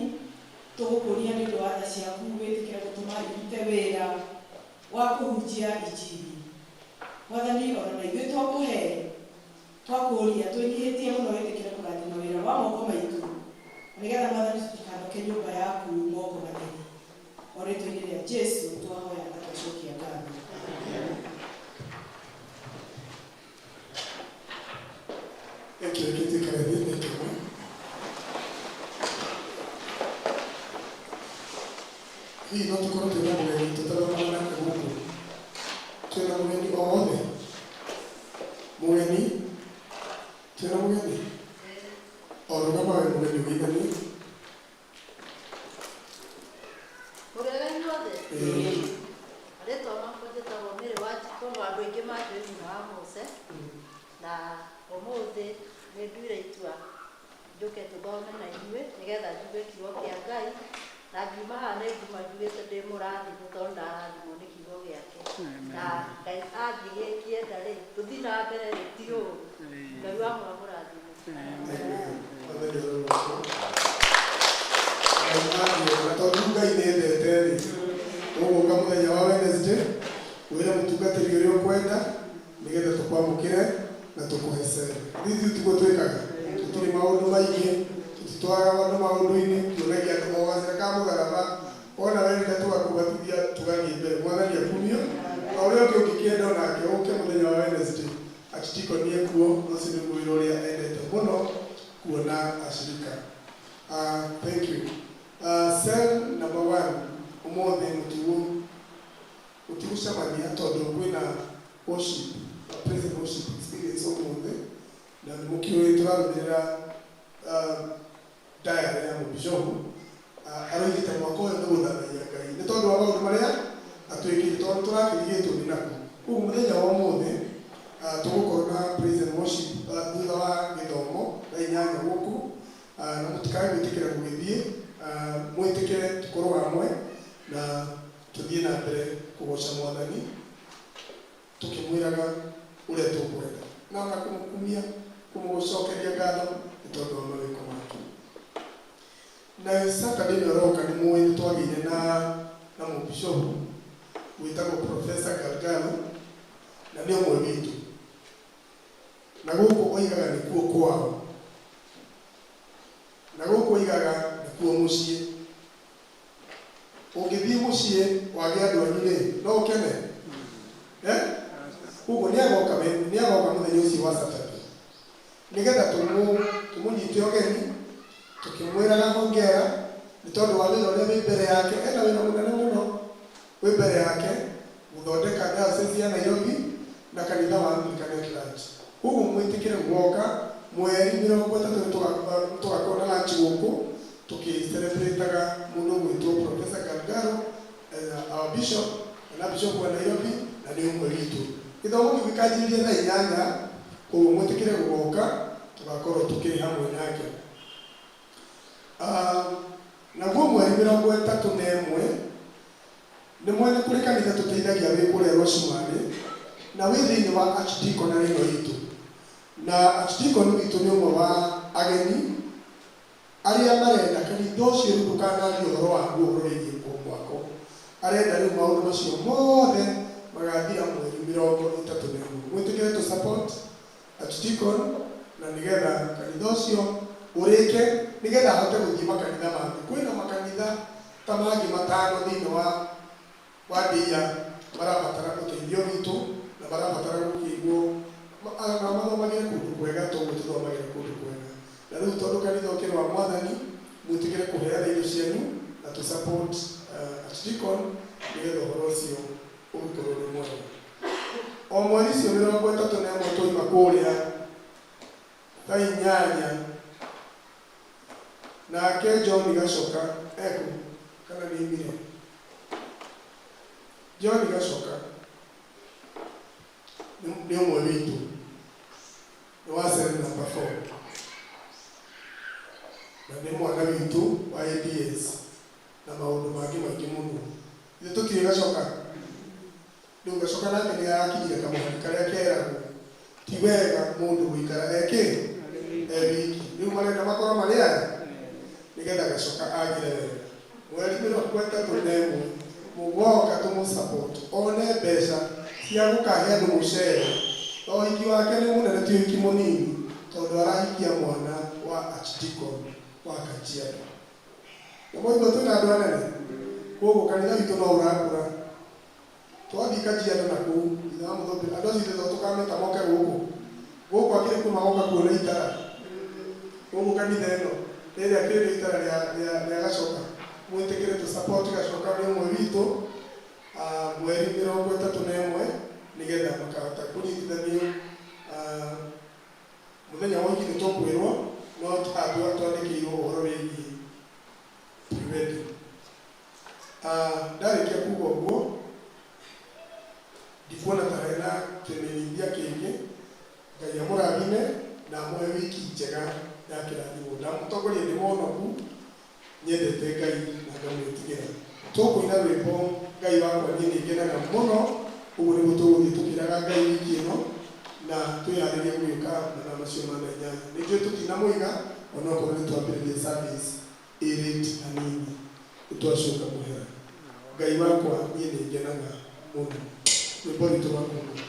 tũgũkũria nĩ ũndũ wa tha ciaku wĩtĩkĩre gũtũma irute wĩra wa kũhunjia injili. Mwathani ona na ithuĩ twakũhe twakũria twĩnyihĩtie mũno wĩtĩkĩre kũrathima wĩra wa moko maitũ nĩgetha Mwathani tũtikanoke nyũmba yaku moko matheri. O rĩtwa-inĩ rĩa Jesũ twahoya na tũcokia ngatho. Hii no tukorwo twĩna mũgeni tũtaramana nake gũkũ. Twĩna mũgeni o wothe? Mũgeni? Twĩna mũgeni? O rũgama we mũgeni ũgĩithani? Mũgeni wothe? Rĩtwa makwa njĩtagwo Mary Wanjikũ, no andũ aingĩ manjũĩ nyina wa Mose, na ũmũthĩ nĩ nduire itua njũke tũthome na inyuĩ nĩgetha njuge kiugo kĩa Ngai, na ngiuma haha nĩ nguma njugĩte ndĩ mũrathimũ tondũ ndarathimwo nĩ kiugo gĩake. Na Ngai angĩgĩkĩenda-rĩ, tũthiĩ na mbere ti ũru. Ngai wa mũrathimũ. Tondũ Ngai nĩ endete-rĩ, ũgũka mũthenya wa Wednesday wĩra mũtungatĩri ũrĩa ũkwenda nĩgetha tũkwamũkĩre na tũkũhe cere. Ithuĩ tiguo twĩkaga, tũtirĩ maũndũ maingĩ, tũtitwaraga andũ maũndũ-inĩ, tuonagia andũ mogacĩra ka mũtharaba, ona wenda tũgakũbatithia tũgathiĩ mbere. Mwathani akumio, na ũrĩa ũngĩ ũngĩkĩenda onake ũke mũthenya wa Wednesday atitikonie kuo, ũcio nĩ wĩra ũrĩa endete mũno kuona ashirika. Thank you. Cell number 1 ũmũthĩ mũtigũcemania tondũ kwĩna worship, praise worship experience ũmũthĩ, na nĩ mũkĩũĩ tũrarũmĩrĩra diary ya mũbishopu aroigĩte mwaka ũyũ nĩ gũthanagia Ngai nĩ tondũ wa maũndũ marĩa atwĩkĩte tondũ tũrakĩrigĩtwo nĩ naku. Koguo mũthenya wa ũmũthĩ tũgũkorwo na praise and worship thutha wa gĩthomo thaa 8 gũkũ, na mũtikae gwĩtĩkĩra gũgĩthiĩ, mwĩtĩkĩre tũkorwo hamwe na tũthiĩ na mbere kũgoca Mwathani tũkĩmwĩraga ũrĩa tũkwenda na ona kũmũkumia, kũmũcokeria ngatho nĩ tondũ wa mawĩko make. Na Saturday nĩ ũroka nĩ mũĩ nĩ twagĩire na mũbishopu wĩtagwo Professor Galgalo, na nĩ ũmwe witũ, na gũkũ oigaga nĩ kuo kwao, na gũkũ oigaga nĩ kuo mũciĩ. Ũngĩthiĩ mũciĩ wage andũ anyu-rĩ, no ũkene? Koguo nĩ agoka mũthenya ũcio wa Saturday nĩgetha tũmũnyite ũgeni tũkĩmwĩraga hongera nĩ tondũ wa wĩra ũrĩa wĩ mbere yake. Ena wĩra mũnene mũno wĩ mbere yake, gũthondeka diocese ya Nairobi na kanitha wa Anglican Church. Koguo mwĩtĩkĩre guoka mweri 30 tũgakorwo na lunch gũkũ tũkĩ-celebrate-aga mũndũ gwĩtwo Professor Galgalo, our bishop na bishop wa Nairobi, na nĩ ũmwe witũ. Gĩthomo kĩu gĩkanjĩrĩria thaa 8, koguo mwĩtĩkĩre guoka tũgakorwo tũkĩrĩ hamwe nake. Naguo mweri 31 nĩ mwene kũrĩ kanitha tũteithagia wĩ kũrĩa Roshumarĩ na wĩ thĩinĩ wa archdeaconry ĩno itũ, na archdeacon witũ nĩ ũmwe wa ageni arĩa marenda kanitha ũcio rĩu ndũkanarie ũhoro waguo ũhoro wĩgiĩ mwako, arenda rĩu maũndũ macio mothe magathira mweri 31. Mwĩtĩkĩre tũ support archdeacon na nĩgetha kanitha ũcio ũrĩke nĩgetha ahote gũthiĩ makanitha mangĩ. Kwĩna makanitha ta mangĩ 5 thĩinĩ wa Ndeiya marabatara ũteithio witũ na marabatara gũkĩiguo mathomagĩre kũndũ kwega, toguo tũthomagĩre kũndũ kwega. Na rĩu tondũ kanitha ũkĩrĩ wa Mwathani, mwĩtĩkĩre kũheana indo cianyu na tũ support archdeacon nĩgetha ũhoro ũcio ũgĩkorwo nĩ mwega. O mweri ũcio 31 twoima kũrĩa thaa 8, nake John Gacoka kana nĩ imire John Gacoka nĩ ũmwe witũ, nĩ wa cell number 4 na nĩ mwana witũ wa ADS na maũndũ mangĩ maingĩ mũno. Ithuĩ tũtirĩ Gacoka, rĩu Gacoka nake nĩ arakinyire kamũhari karĩa keragwo ti wega mũndũ gũikara wiki, rĩu marenda makorwo marĩ aya nigetha gacoka agire wega mweri mĩrongo ĩtatũ na ĩmwe mũgoka tũmũsupport one mbeca cia gũkahe andũ mũcere to ũhiki wake nĩ mũnene ti ũhiki mũnini tondũ arahikia mwana wa Archdeacon wa Kajiado na moigo twĩna andũ anene koguo kanitha witũ no ũrakũra twathiĩ Kajiado na kũu itha mũthũmbĩ andũ acio ithe tũkameta moke gũkũ akĩrĩ kuma goka kuona itara koguo kanitha ĩno rĩrĩa kĩrĩ itara rĩa gacoka mwĩtĩkĩre tũ support gacoka nĩ ũmwe witũ mweri 31 nigetha makahota kũnyitithanio mũthenya wa ũhiki nĩ tũkwĩrwo no twandĩkĩirwo ũhoro wĩgiĩ pre-wedding. Ndarĩkia kuga ũguo ndikuona ta hena kĩmenyithia kĩngĩ. Ngai amũrathime na amũhe wiki njega ya kĩrathimo. Ndamũtongoria ndĩ mũhonoku nyendete Ngai na ngamwĩtigĩra. Tũkũina rwĩmbo Ngai wakwa niĩ nĩngenaga mũno ũguo nĩguo tũgũthiĩ tũkĩraga Ngai wiki ĩno na twĩharĩrie gwĩka mathaa macio ma thaa 8. Nĩnjũĩ tũtinamũiga ona okorwo nĩ twambĩrĩria service ĩrĩti hanini nĩtwacoka mũhera. Ngai wakwa niĩ nĩngenaga mũno. Rwĩmbo rwitũ rwa kũngũĩra.